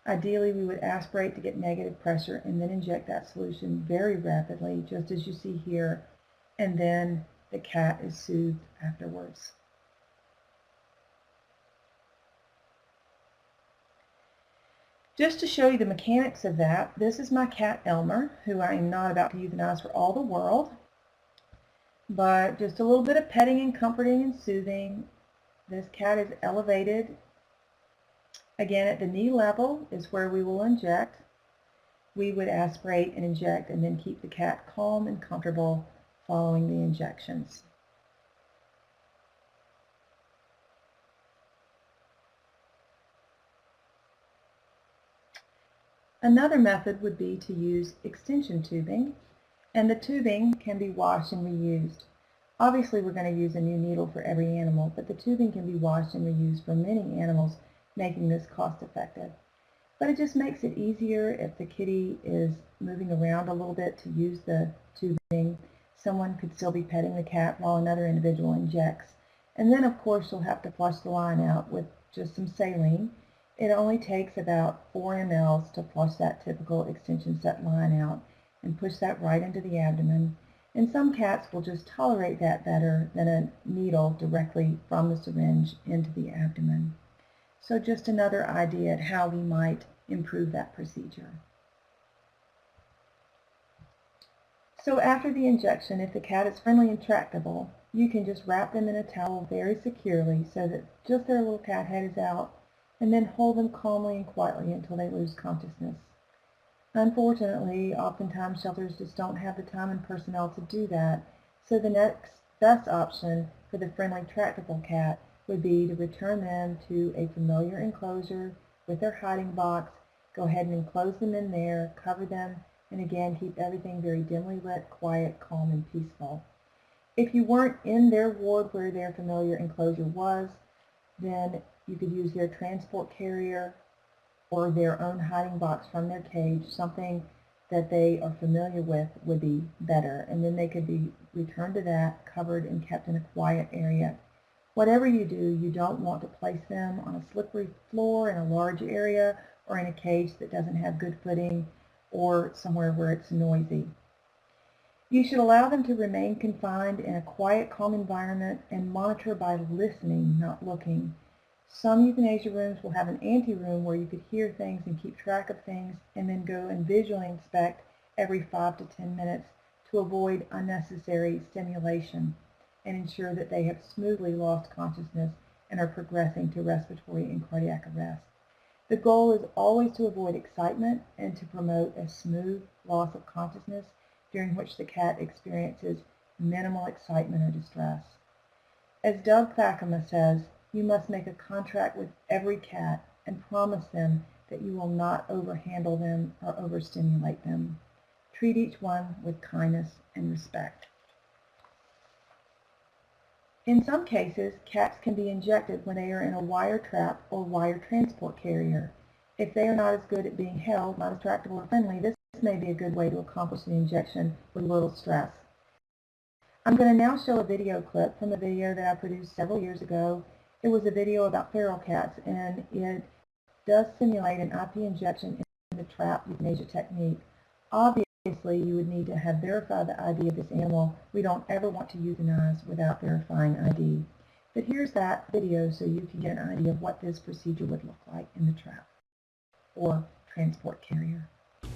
Ideally, we would aspirate to get negative pressure and then inject that solution very rapidly, just as you see here, and then the cat is soothed afterwards. Just to show you the mechanics of that, this is my cat Elmer, who I am not about to euthanize for all the world, but just a little bit of petting and comforting and soothing. This cat is elevated. Again, at the knee level is where we will inject. We would aspirate and inject and then keep the cat calm and comfortable following the injections. Another method would be to use extension tubing, and the tubing can be washed and reused. Obviously, we're going to use a new needle for every animal, but the tubing can be washed and reused for many animals, making this cost effective. But it just makes it easier if the kitty is moving around a little bit to use the tubing. Someone could still be petting the cat while another individual injects. And then, of course, you'll have to flush the line out with just some saline. It only takes about 4 mLs to flush that typical extension set line out and push that right into the abdomen. And some cats will just tolerate that better than a needle directly from the syringe into the abdomen. So just another idea at how we might improve that procedure. So after the injection, if the cat is friendly and tractable, you can just wrap them in a towel very securely so that just their little cat head is out, and then hold them calmly and quietly until they lose consciousness. Unfortunately, oftentimes shelters just don't have the time and personnel to do that, so the next best option for the friendly, tractable cat would be to return them to a familiar enclosure with their hiding box, go ahead and enclose them in there, cover them, and again keep everything very dimly lit, quiet, calm, and peaceful. If you weren't in their ward where their familiar enclosure was, then you could use their transport carrier or their own hiding box from their cage. Something that they are familiar with would be better, and then they could be returned to that, covered and kept in a quiet area. Whatever you do, you don't want to place them on a slippery floor in a large area or in a cage that doesn't have good footing or somewhere where it's noisy. You should allow them to remain confined in a quiet, calm environment and monitor by listening, not looking. Some euthanasia rooms will have an ante-room where you could hear things and keep track of things and then go and visually inspect every 5 to 10 minutes to avoid unnecessary stimulation and ensure that they have smoothly lost consciousness and are progressing to respiratory and cardiac arrest. The goal is always to avoid excitement and to promote a smooth loss of consciousness during which the cat experiences minimal excitement or distress. As Doug Thakema says, you must make a contract with every cat and promise them that you will not overhandle them or overstimulate them. Treat each one with kindness and respect. In some cases, cats can be injected when they are in a wire trap or wire transport carrier. If they are not as good at being held, not as tractable or friendly, this may be a good way to accomplish the injection with little stress. I'm going to now show a video clip from a video that I produced several years ago. It was a video about feral cats, and it does simulate an IP injection in the trap euthanasia technique. Obviously, you would need to have verified the ID of this animal. We don't ever want to euthanize without verifying ID. But here's that video so you can get an idea of what this procedure would look like in the trap or transport carrier.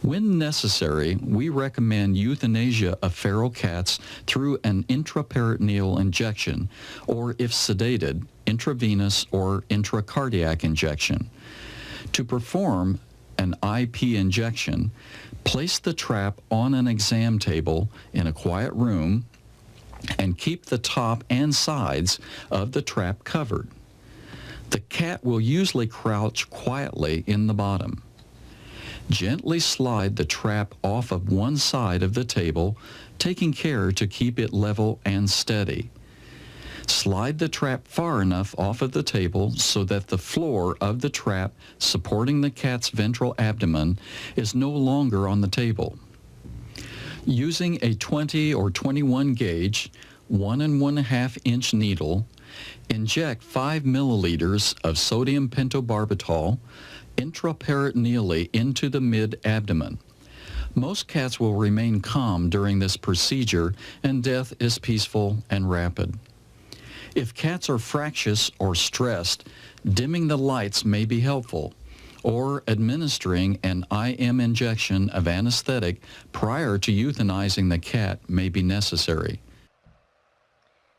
When necessary, we recommend euthanasia of feral cats through an intraperitoneal injection, or if sedated, intravenous or intracardiac injection. To perform an IP injection, place the trap on an exam table in a quiet room and keep the top and sides of the trap covered. The cat will usually crouch quietly in the bottom. Gently slide the trap off of one side of the table, taking care to keep it level and steady. Slide the trap far enough off of the table so that the floor of the trap supporting the cat's ventral abdomen is no longer on the table. Using a 20 or 21 gauge, 1 1/2 inch needle, inject 5 milliliters of sodium pentobarbital intraperitoneally into the mid-abdomen. Most cats will remain calm during this procedure, and death is peaceful and rapid. If cats are fractious or stressed, dimming the lights may be helpful, or administering an IM injection of anesthetic prior to euthanizing the cat may be necessary.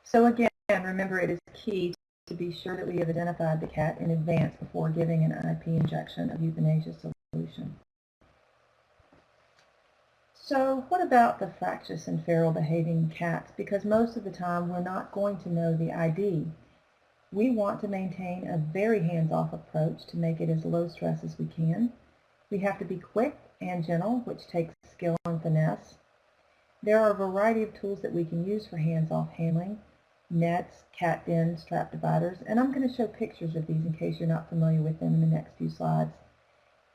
So again, remember, it is key to be sure that we have identified the cat in advance before giving an IP injection of euthanasia solution. So what about the fractious and feral behaving cats? Because most of the time we're not going to know the ID. We want to maintain a very hands-off approach to make it as low stress as we can. We have to be quick and gentle, which takes skill and finesse. There are a variety of tools that we can use for hands-off handling: nets, cat dens, trap dividers, and I'm going to show pictures of these in case you're not familiar with them in the next few slides.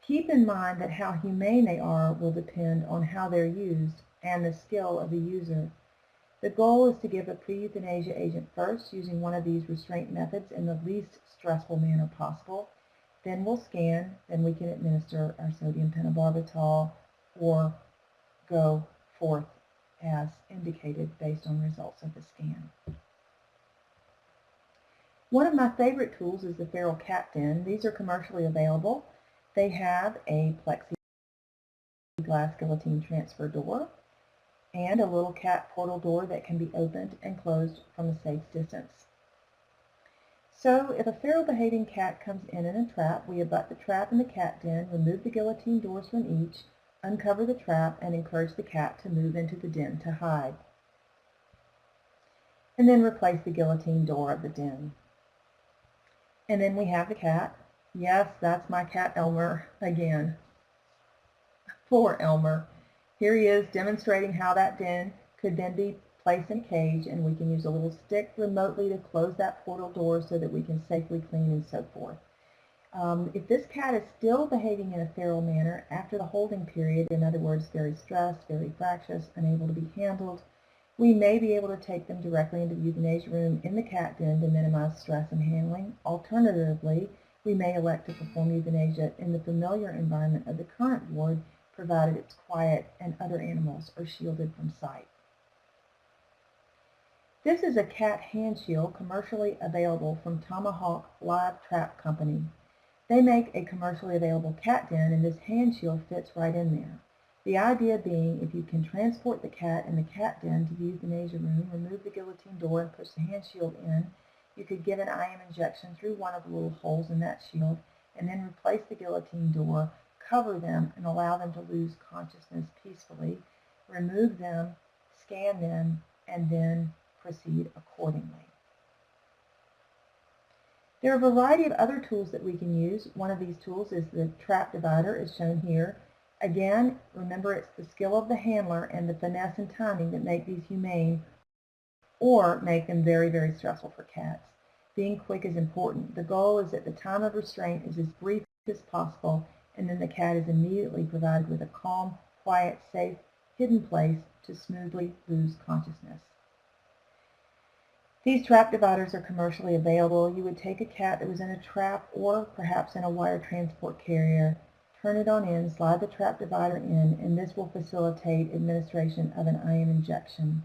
Keep in mind that how humane they are will depend on how they're used and the skill of the user. The goal is to give a pre-euthanasia agent first using one of these restraint methods in the least stressful manner possible. Then we'll scan, then we can administer our sodium pentobarbital or go forth as indicated based on results of the scan. One of my favorite tools is the feral cat den. These are commercially available. They have a plexiglass guillotine transfer door and a little cat portal door that can be opened and closed from a safe distance. So if a feral behaving cat comes in a trap, we abut the trap in the cat den, remove the guillotine doors from each, uncover the trap, and encourage the cat to move into the den to hide. And then replace the guillotine door of the den. And then we have the cat. Yes, that's my cat Elmer again. Poor Elmer. Here he is demonstrating how that den could then be placed in a cage, and we can use a little stick remotely to close that portal door so that we can safely clean and so forth. If this cat is still behaving in a feral manner after the holding period, in other words, very stressed, very fractious, unable to be handled, we may be able to take them directly into the euthanasia room in the cat den to minimize stress and handling. Alternatively, we may elect to perform euthanasia in the familiar environment of the current ward, provided it's quiet and other animals are shielded from sight. This is a cat hand shield commercially available from Tomahawk Live Trap Company. They make a commercially available cat den, and this hand shield fits right in there. The idea being, if you can transport the cat in the cat den to the euthanasia room, remove the guillotine door and push the hand shield in, you could give an IM injection through one of the little holes in that shield, and then replace the guillotine door, cover them, and allow them to lose consciousness peacefully, remove them, scan them, and then proceed accordingly. There are a variety of other tools that we can use. One of these tools is the trap divider, as shown here. Again, remember, it's the skill of the handler and the finesse and timing that make these humane or make them very, very stressful for cats. Being quick is important. The goal is that the time of restraint is as brief as possible, and then the cat is immediately provided with a calm, quiet, safe, hidden place to smoothly lose consciousness. These trap dividers are commercially available. You would take a cat that was in a trap or perhaps in a wire transport carrier, turn it on in, slide the trap divider in, and this will facilitate administration of an IM injection.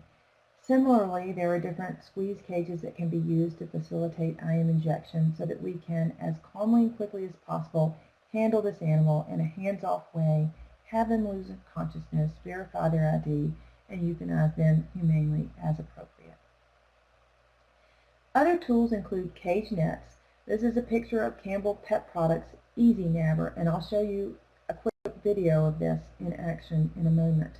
Similarly, there are different squeeze cages that can be used to facilitate IM injection so that we can, as calmly and quickly as possible, handle this animal in a hands-off way, have them lose consciousness, verify their ID, and euthanize them humanely as appropriate. Other tools include cage nets. This is a picture of Campbell Pet Products Easy Nabber, and I'll show you a quick video of this in action in a moment.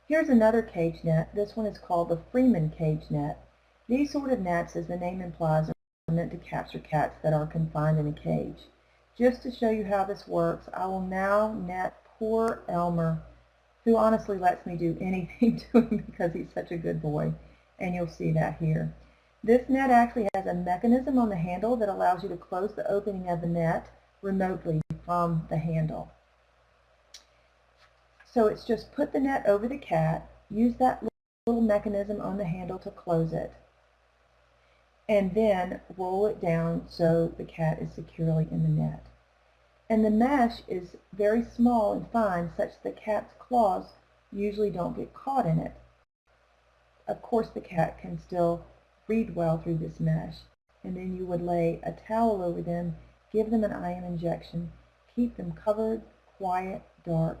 Here's another cage net. This one is called the Freeman cage net. These sort of nets, as the name implies, are meant to capture cats that are confined in a cage. Just to show you how this works, I will now net poor Elmer, who honestly lets me do anything to him because he's such a good boy, and you'll see that here. This net actually has a mechanism on the handle that allows you to close the opening of the net remotely from the handle. So it's just put the net over the cat, use that little mechanism on the handle to close it, and then roll it down so the cat is securely in the net. And the mesh is very small and fine, such that the cat's claws usually don't get caught in it. Of course, the cat can still breathe well through this mesh, and then you would lay a towel over them, give them an IM injection, keep them covered, quiet, dark,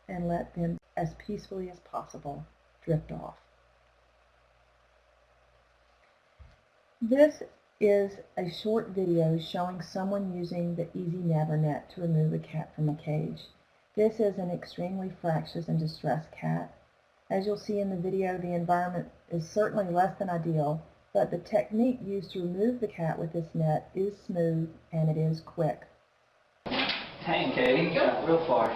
and let them, as peacefully as possible, drift off. This is a short video showing someone using the Easy Nabber net to remove a cat from a cage. This is an extremely fractious and distressed cat. As you'll see in the video, the environment is certainly less than ideal, but the technique used to remove the cat with this net is smooth and it is quick. Dang, Katie, you got real far.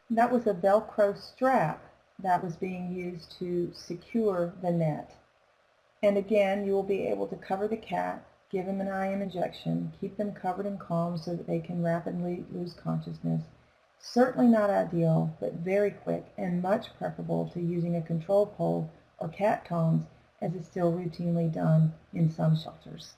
That was a Velcro strap that was being used to secure the net. And again, you will be able to cover the cat, give them an IM injection, keep them covered and calm so that they can rapidly lose consciousness. Certainly not ideal, but very quick and much preferable to using a control pole or cat tongs, as is still routinely done in some shelters.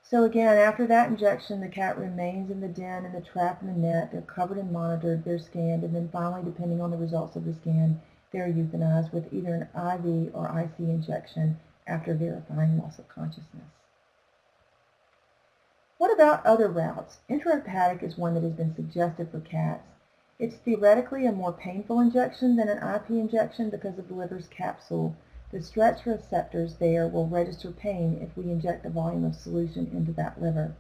So again, after that injection, the cat remains in the den, in the trap, in the net. They're covered and monitored, they're scanned, and then finally, depending on the results of the scan, they're euthanized with either an IV or IC injection after verifying loss of consciousness. What about other routes? Intrahepatic is one that has been suggested for cats. It's theoretically a more painful injection than an IP injection because of the liver's capsule. The stretch receptors there will register pain if we inject a volume of solution into that liver.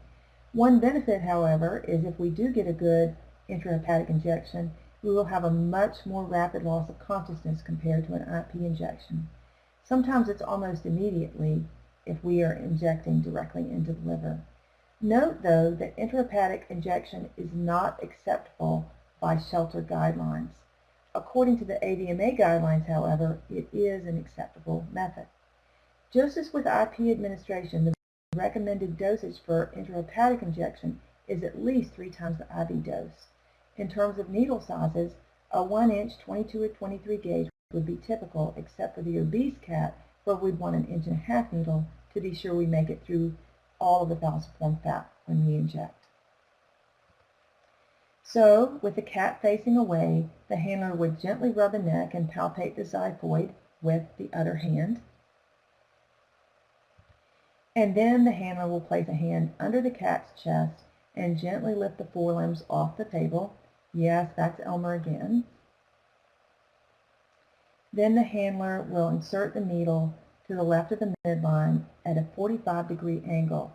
One benefit, however, is if we do get a good intrahepatic injection, we will have a much more rapid loss of consciousness compared to an IP injection. Sometimes it's almost immediately if we are injecting directly into the liver. Note, though, that intrahepatic injection is not acceptable by shelter guidelines. According to the AVMA guidelines, however, it is an acceptable method. Just as with IP administration, the recommended dosage for intrahepatic injection is at least 3 times the IV dose. In terms of needle sizes, a 1-inch 22 or 23 gauge would be typical, except for the obese cat, where we'd want an 1.5 inch needle to be sure we make it through all of the falciform fat when we inject. So, with the cat facing away, the handler would gently rub the neck and palpate the xiphoid with the other hand. And then the handler will place a hand under the cat's chest and gently lift the forelimbs off the table. Yes, that's Elmer again. Then the handler will insert the needle to the left of the midline at a 45-degree angle.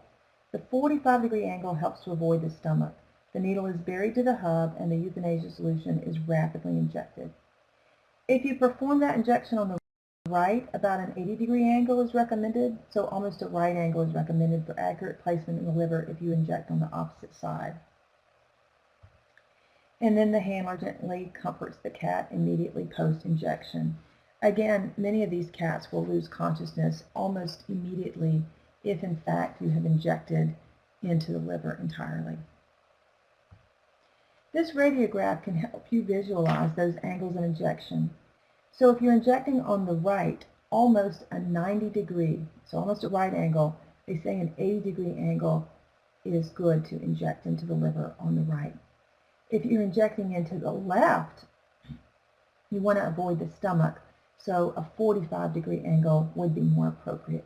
The 45-degree angle helps to avoid the stomach. The needle is buried to the hub and the euthanasia solution is rapidly injected. If you perform that injection on the right, about an 80-degree angle is recommended, so almost a right angle is recommended for accurate placement in the liver if you inject on the opposite side. And then the handler gently comforts the cat immediately post-injection. Again, many of these cats will lose consciousness almost immediately if in fact you have injected into the liver entirely. This radiograph can help you visualize those angles of injection. So if you're injecting on the right, almost a 90-degree, so almost a right angle, they say an 80-degree angle is good to inject into the liver on the right. If you're injecting into the left, you want to avoid the stomach, so a 45-degree angle would be more appropriate.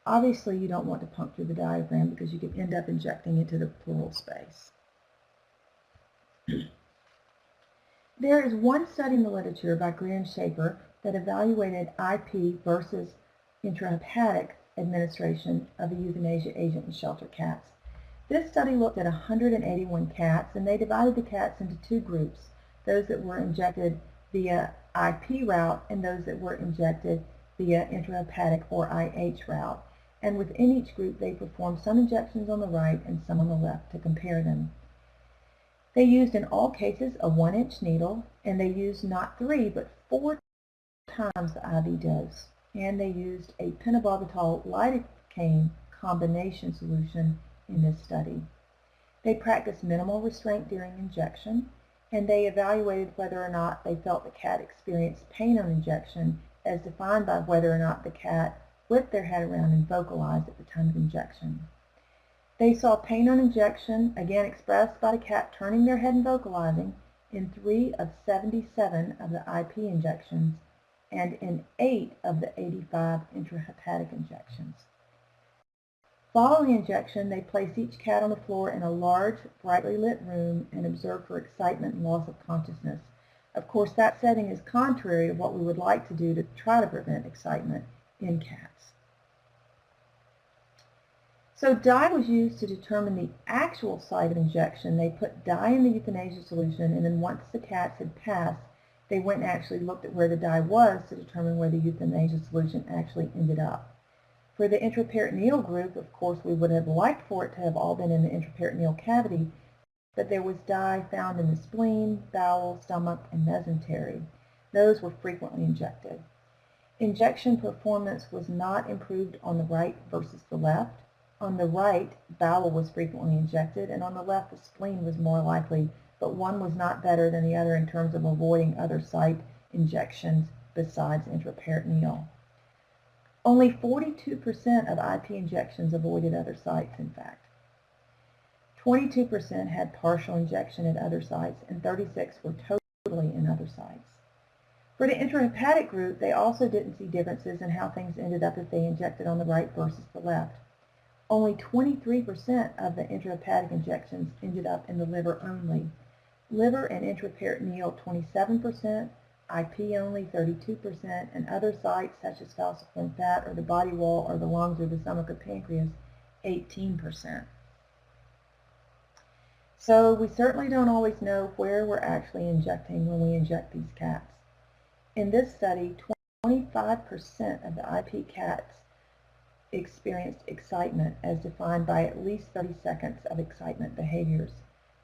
Obviously, you don't want to puncture the diaphragm because you could end up injecting into the pleural space. There is one study in the literature by Greer and Schaefer that evaluated IP versus intrahepatic administration of a euthanasia agent in shelter cats. This study looked at 181 cats, and they divided the cats into 2 groups, those that were injected via IP route and those that were injected via intrahepatic or IH route. And within each group, they performed some injections on the right and some on the left to compare them. They used in all cases a 1-inch needle, and they used not 3 but 4 times the IV dose. And they used a pentobarbital lidocaine combination solution in this study. They practiced minimal restraint during injection, and they evaluated whether or not they felt the cat experienced pain on injection, as defined by whether or not the cat whipped their head around and vocalized at the time of injection. They saw pain on injection, again expressed by the cat turning their head and vocalizing, in 3 of 77 of the IP injections and in 8 of the 85 intrahepatic injections. Following injection, they placed each cat on the floor in a large, brightly lit room and observed for excitement and loss of consciousness. Of course, that setting is contrary to what we would like to do to try to prevent excitement in cats. So dye was used to determine the actual site of injection. They put dye in the euthanasia solution, and then once the cats had passed, they went and actually looked at where the dye was to determine where the euthanasia solution actually ended up. For the intraperitoneal group, of course, we would have liked for it to have all been in the intraperitoneal cavity, but there was dye found in the spleen, bowel, stomach, and mesentery. Those were frequently injected. Injection performance was not improved on the right versus the left. On the right, bowel was frequently injected, and on the left, the spleen was more likely, but one was not better than the other in terms of avoiding other site injections besides intraperitoneal. Only 42% of IP injections avoided other sites, in fact. 22% had partial injection at other sites, and 36% were totally in other sites. For the intrahepatic group, they also didn't see differences in how things ended up if they injected on the right versus the left. Only 23% of the intrahepatic injections ended up in the liver only. Liver and intraperitoneal 27%, IP only 32%, and other sites such as falciform fat or the body wall or the lungs or the stomach or pancreas 18%. So we certainly don't always know where we're actually injecting when we inject these cats. In this study, 25% of the IP cats experienced excitement as defined by at least 30 seconds of excitement behaviors.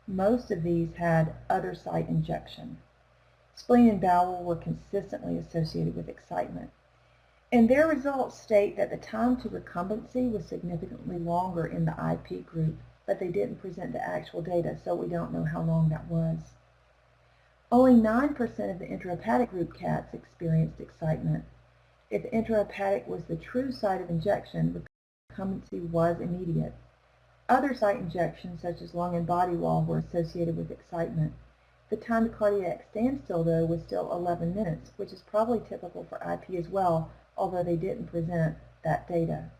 Most of these had other site injection. Spleen and bowel were consistently associated with excitement. And their results state that the time to recumbency was significantly longer in the IP group, but they didn't present the actual data, so we don't know how long that was. Only 9% of the intrahepatic group cats experienced excitement. If intrahepatic was the true site of injection, recumbency was immediate. Other site injections, such as lung and body wall, were associated with excitement. The time to cardiac standstill, though, was still 11 minutes, which is probably typical for IP as well, although they didn't present that data.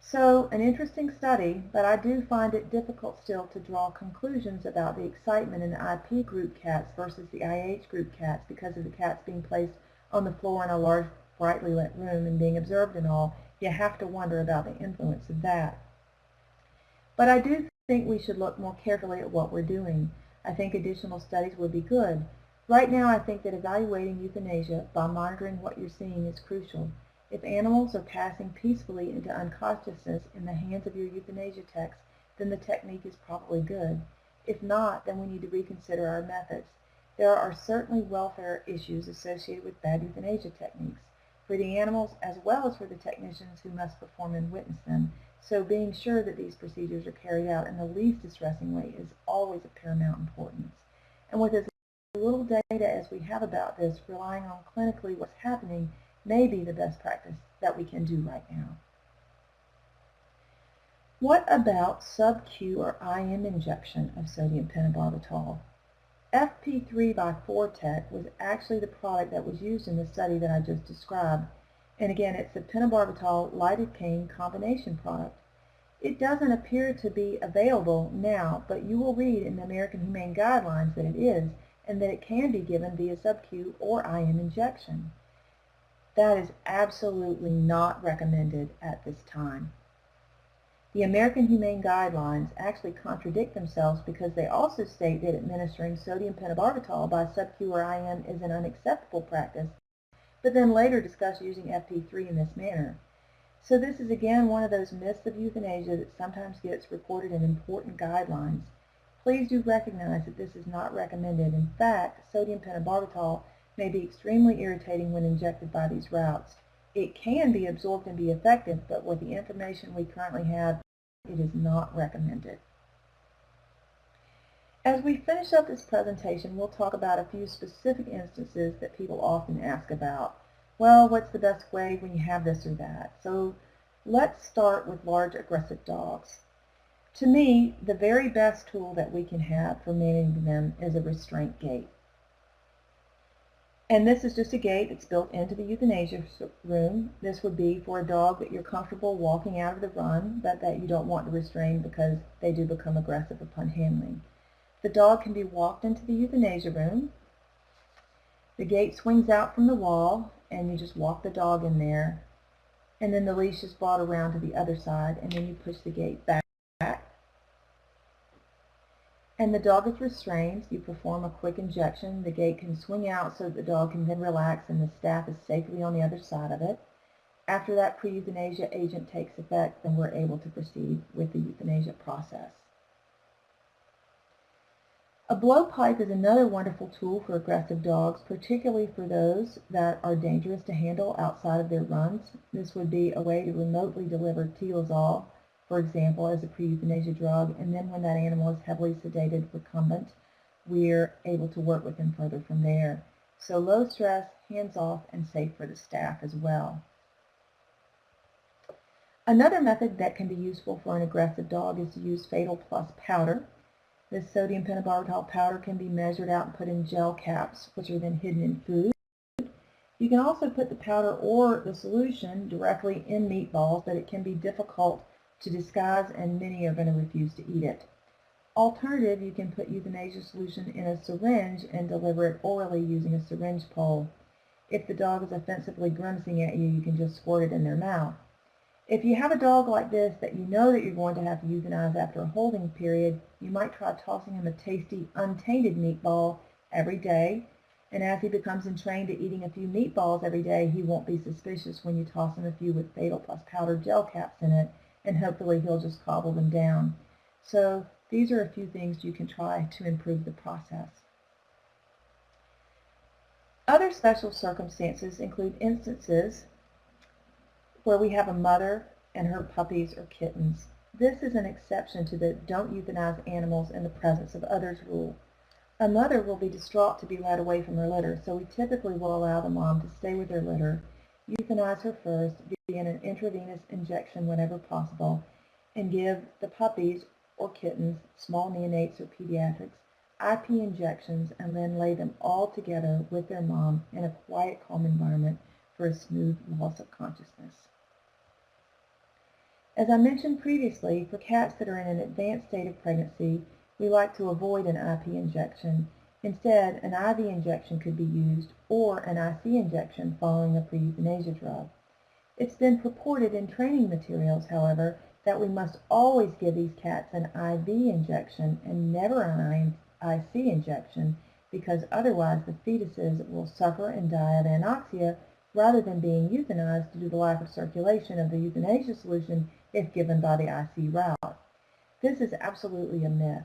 So, an interesting study, but I do find it difficult still to draw conclusions about the excitement in the IP group cats versus the IH group cats because of the cats being placed on the floor in a large, brightly lit room and being observed and all. You have to wonder about the influence of that. But I do think we should look more carefully at what we're doing. I think additional studies would be good. Right now, I think that evaluating euthanasia by monitoring what you're seeing is crucial. If animals are passing peacefully into unconsciousness in the hands of your euthanasia techs, then the technique is probably good. If not, then we need to reconsider our methods. There are certainly welfare issues associated with bad euthanasia techniques, for the animals as well as for the technicians who must perform and witness them, so being sure that these procedures are carried out in the least distressing way is always of paramount importance. And with as little data as we have about this, relying on clinically what's happening may be the best practice that we can do right now. What about sub-Q or IM injection of sodium pentobarbital? FP3 by Fortec was actually the product that was used in the study that I just described. And again, it's the pentobarbital lidocaine combination product. It doesn't appear to be available now, but you will read in the American Humane Guidelines that it is, and that it can be given via sub-Q or IM injection. That is absolutely not recommended at this time. The American Humane Guidelines actually contradict themselves because they also state that administering sodium pentobarbital by sub-Q or IM is an unacceptable practice, but then later discuss using FP3 in this manner. So this is again one of those myths of euthanasia that sometimes gets reported in important guidelines. Please do recognize that this is not recommended. In fact, sodium pentobarbital may be extremely irritating when injected by these routes. It can be absorbed and be effective, but with the information we currently have, it is not recommended. As we finish up this presentation, we'll talk about a few specific instances that people often ask about. Well, what's the best way when you have this or that? So let's start with large aggressive dogs. To me, the very best tool that we can have for managing them is a restraint gate. And this is just a gate that's built into the euthanasia room. This would be for a dog that you're comfortable walking out of the run, but that you don't want to restrain because they do become aggressive upon handling. The dog can be walked into the euthanasia room. The gate swings out from the wall, and you just walk the dog in there. and then the leash is brought around to the other side, and then you push the gate back. And the dog is restrained. You perform a quick injection. The gate can swing out so that the dog can then relax and the staff is safely on the other side of it. After that pre-euthanasia agent takes effect, then we're able to proceed with the euthanasia process. A blowpipe is another wonderful tool for aggressive dogs, particularly for those that are dangerous to handle outside of their runs. This would be a way to remotely deliver tilazol, for example, as a pre-euthanasia drug, and then when that animal is heavily sedated, recumbent, we're able to work with them further from there. So low stress, hands off, and safe for the staff as well. Another method that can be useful for an aggressive dog is to use Fatal Plus powder. This sodium pentobarbital powder can be measured out and put in gel caps, which are then hidden in food. You can also put the powder or the solution directly in meatballs, but it can be difficult to disguise and many are going to refuse to eat it. Alternative, you can put euthanasia solution in a syringe and deliver it orally using a syringe pole. If the dog is offensively grimacing at you, you can just squirt it in their mouth. If you have a dog like this that you know that you're going to have to euthanize after a holding period, you might try tossing him a tasty, untainted meatball every day. And as he becomes entrained to eating a few meatballs every day, he won't be suspicious when you toss him a few with Fatal Plus powder gel caps in it, and hopefully he'll just gobble them down. So these are a few things you can try to improve the process. Other special circumstances include instances where we have a mother and her puppies or kittens. This is an exception to the don't euthanize animals in the presence of others rule. A mother will be distraught to be led away from her litter, so we typically will allow the mom to stay with her litter, euthanize her first, begin an intravenous injection whenever possible, and give the puppies or kittens, small neonates or pediatrics, IP injections, and then lay them all together with their mom in a quiet, calm environment for a smooth loss of consciousness. As I mentioned previously, for cats that are in an advanced state of pregnancy, we like to avoid an IP injection. Instead, an IV injection could be used, or an IC injection following a pre-euthanasia drug. It's been purported in training materials, however, that we must always give these cats an IV injection and never an IC injection, because otherwise the fetuses will suffer and die of anoxia rather than being euthanized due to the lack of circulation of the euthanasia solution if given by the IC route. This is absolutely a myth.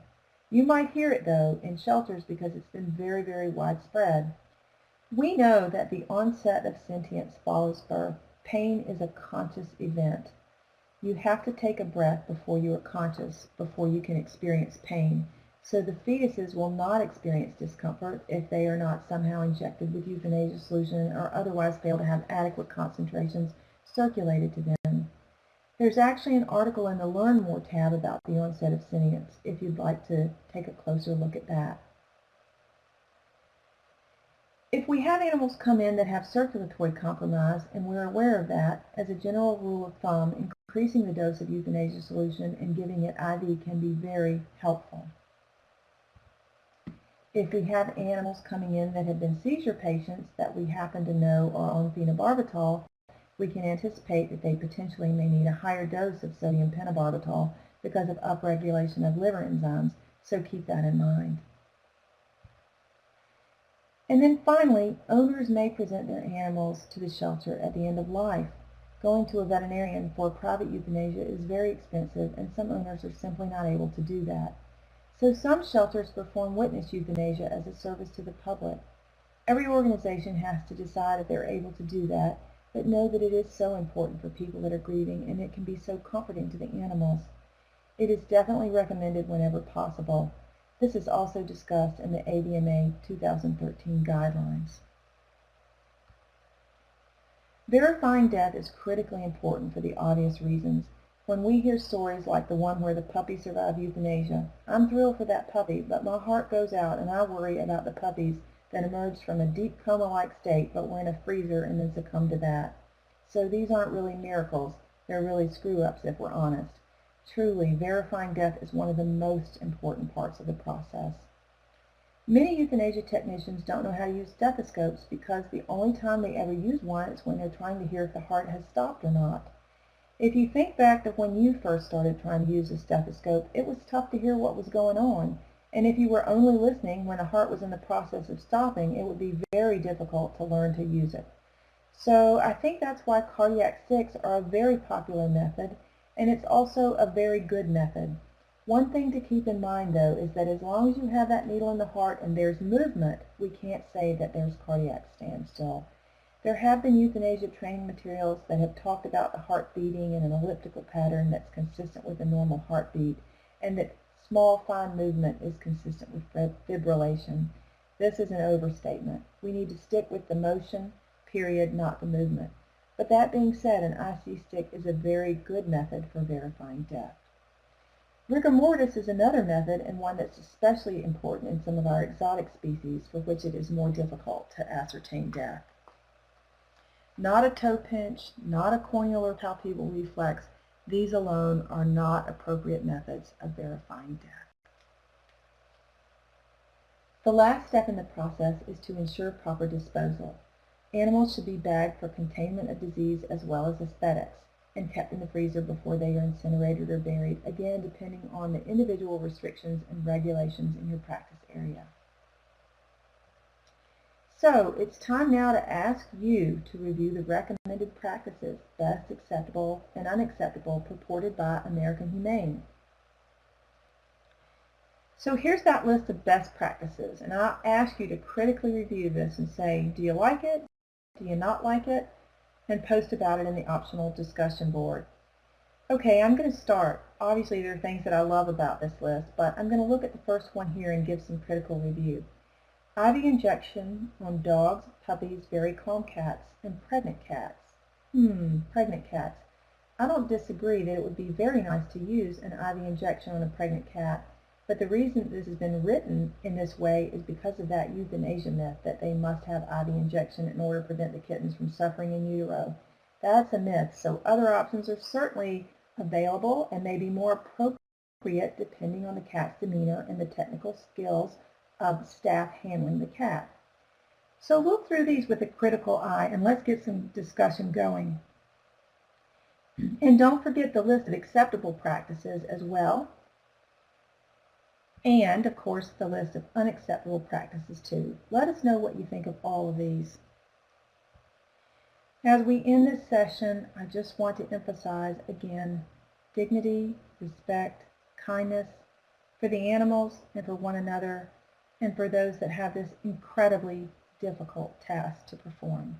You might hear it, though, in shelters because it's been very, very widespread. We know that the onset of sentience follows birth. Pain is a conscious event. You have to take a breath before you are conscious, before you can experience pain. So the fetuses will not experience discomfort if they are not somehow injected with euthanasia solution or otherwise fail to have adequate concentrations circulated to them. There's actually an article in the Learn More tab about the onset of sentience if you'd like to take a closer look at that. If we have animals come in that have circulatory compromise and we're aware of that, as a general rule of thumb, increasing the dose of euthanasia solution and giving it IV can be very helpful. If we have animals coming in that have been seizure patients that we happen to know are on phenobarbital, we can anticipate that they potentially may need a higher dose of sodium pentobarbital because of upregulation of liver enzymes, so keep that in mind. And then finally, owners may present their animals to the shelter at the end of life. Going to a veterinarian for private euthanasia is very expensive, and some owners are simply not able to do that. So some shelters perform witness euthanasia as a service to the public. Every organization has to decide if they're able to do that, but know that it is so important for people that are grieving, and it can be so comforting to the animals. It is definitely recommended whenever possible. This is also discussed in the AVMA 2013 guidelines. Verifying death is critically important for the obvious reasons. When we hear stories like the one where the puppy survived euthanasia, I'm thrilled for that puppy, but my heart goes out and I worry about the puppies that emerged from a deep coma-like state but were in a freezer and then succumbed to that. So these aren't really miracles, they're really screw-ups if we're honest. Truly, verifying death is one of the most important parts of the process. Many euthanasia technicians don't know how to use stethoscopes because the only time they ever use one is when they're trying to hear if the heart has stopped or not. If you think back to when you first started trying to use a stethoscope, it was tough to hear what was going on, and if you were only listening when the heart was in the process of stopping, it would be very difficult to learn to use it. So I think that's why cardiac sticks are a very popular method, and it's also a very good method. One thing to keep in mind, though, is that as long as you have that needle in the heart and there's movement, we can't say that there's cardiac standstill. There have been euthanasia training materials that have talked about the heart beating in an elliptical pattern that's consistent with a normal heartbeat, and that small, fine movement is consistent with fibrillation. This is an overstatement. We need to stick with the motion, period, not the movement. But that being said, an IC stick is a very good method for verifying death. Rigor mortis is another method, and one that's especially important in some of our exotic species for which it is more difficult to ascertain death. Not a toe pinch, not a corneal or palpebral reflex. These alone are not appropriate methods of verifying death. The last step in the process is to ensure proper disposal. Animals should be bagged for containment of disease as well as aesthetics, and kept in the freezer before they are incinerated or buried, again depending on the individual restrictions and regulations in your practice area. So it's time now to ask you to review the recommended practices, best acceptable and unacceptable, purported by American Humane. So here's that list of best practices, and I'll ask you to critically review this and say, do you like it? Do you not like it? And post about it in the optional discussion board. Okay, I'm going to start. Obviously there are things that I love about this list, but I'm going to look at the first one here and give some critical review. IV injection on dogs, puppies, very calm cats, and pregnant cats. Pregnant cats. I don't disagree that it would be very nice to use an IV injection on a pregnant cat, but the reason this has been written in this way is because of that euthanasia myth that they must have IV injection in order to prevent the kittens from suffering in utero. That's a myth, so other options are certainly available and may be more appropriate depending on the cat's demeanor and the technical skills of staff handling the cat. So look through these with a critical eye and let's get some discussion going. And don't forget the list of acceptable practices as well. And, of course, the list of unacceptable practices too. Let us know what you think of all of these. As we end this session, I just want to emphasize again dignity, respect, kindness for the animals and for one another, and for those that have this incredibly difficult task to perform.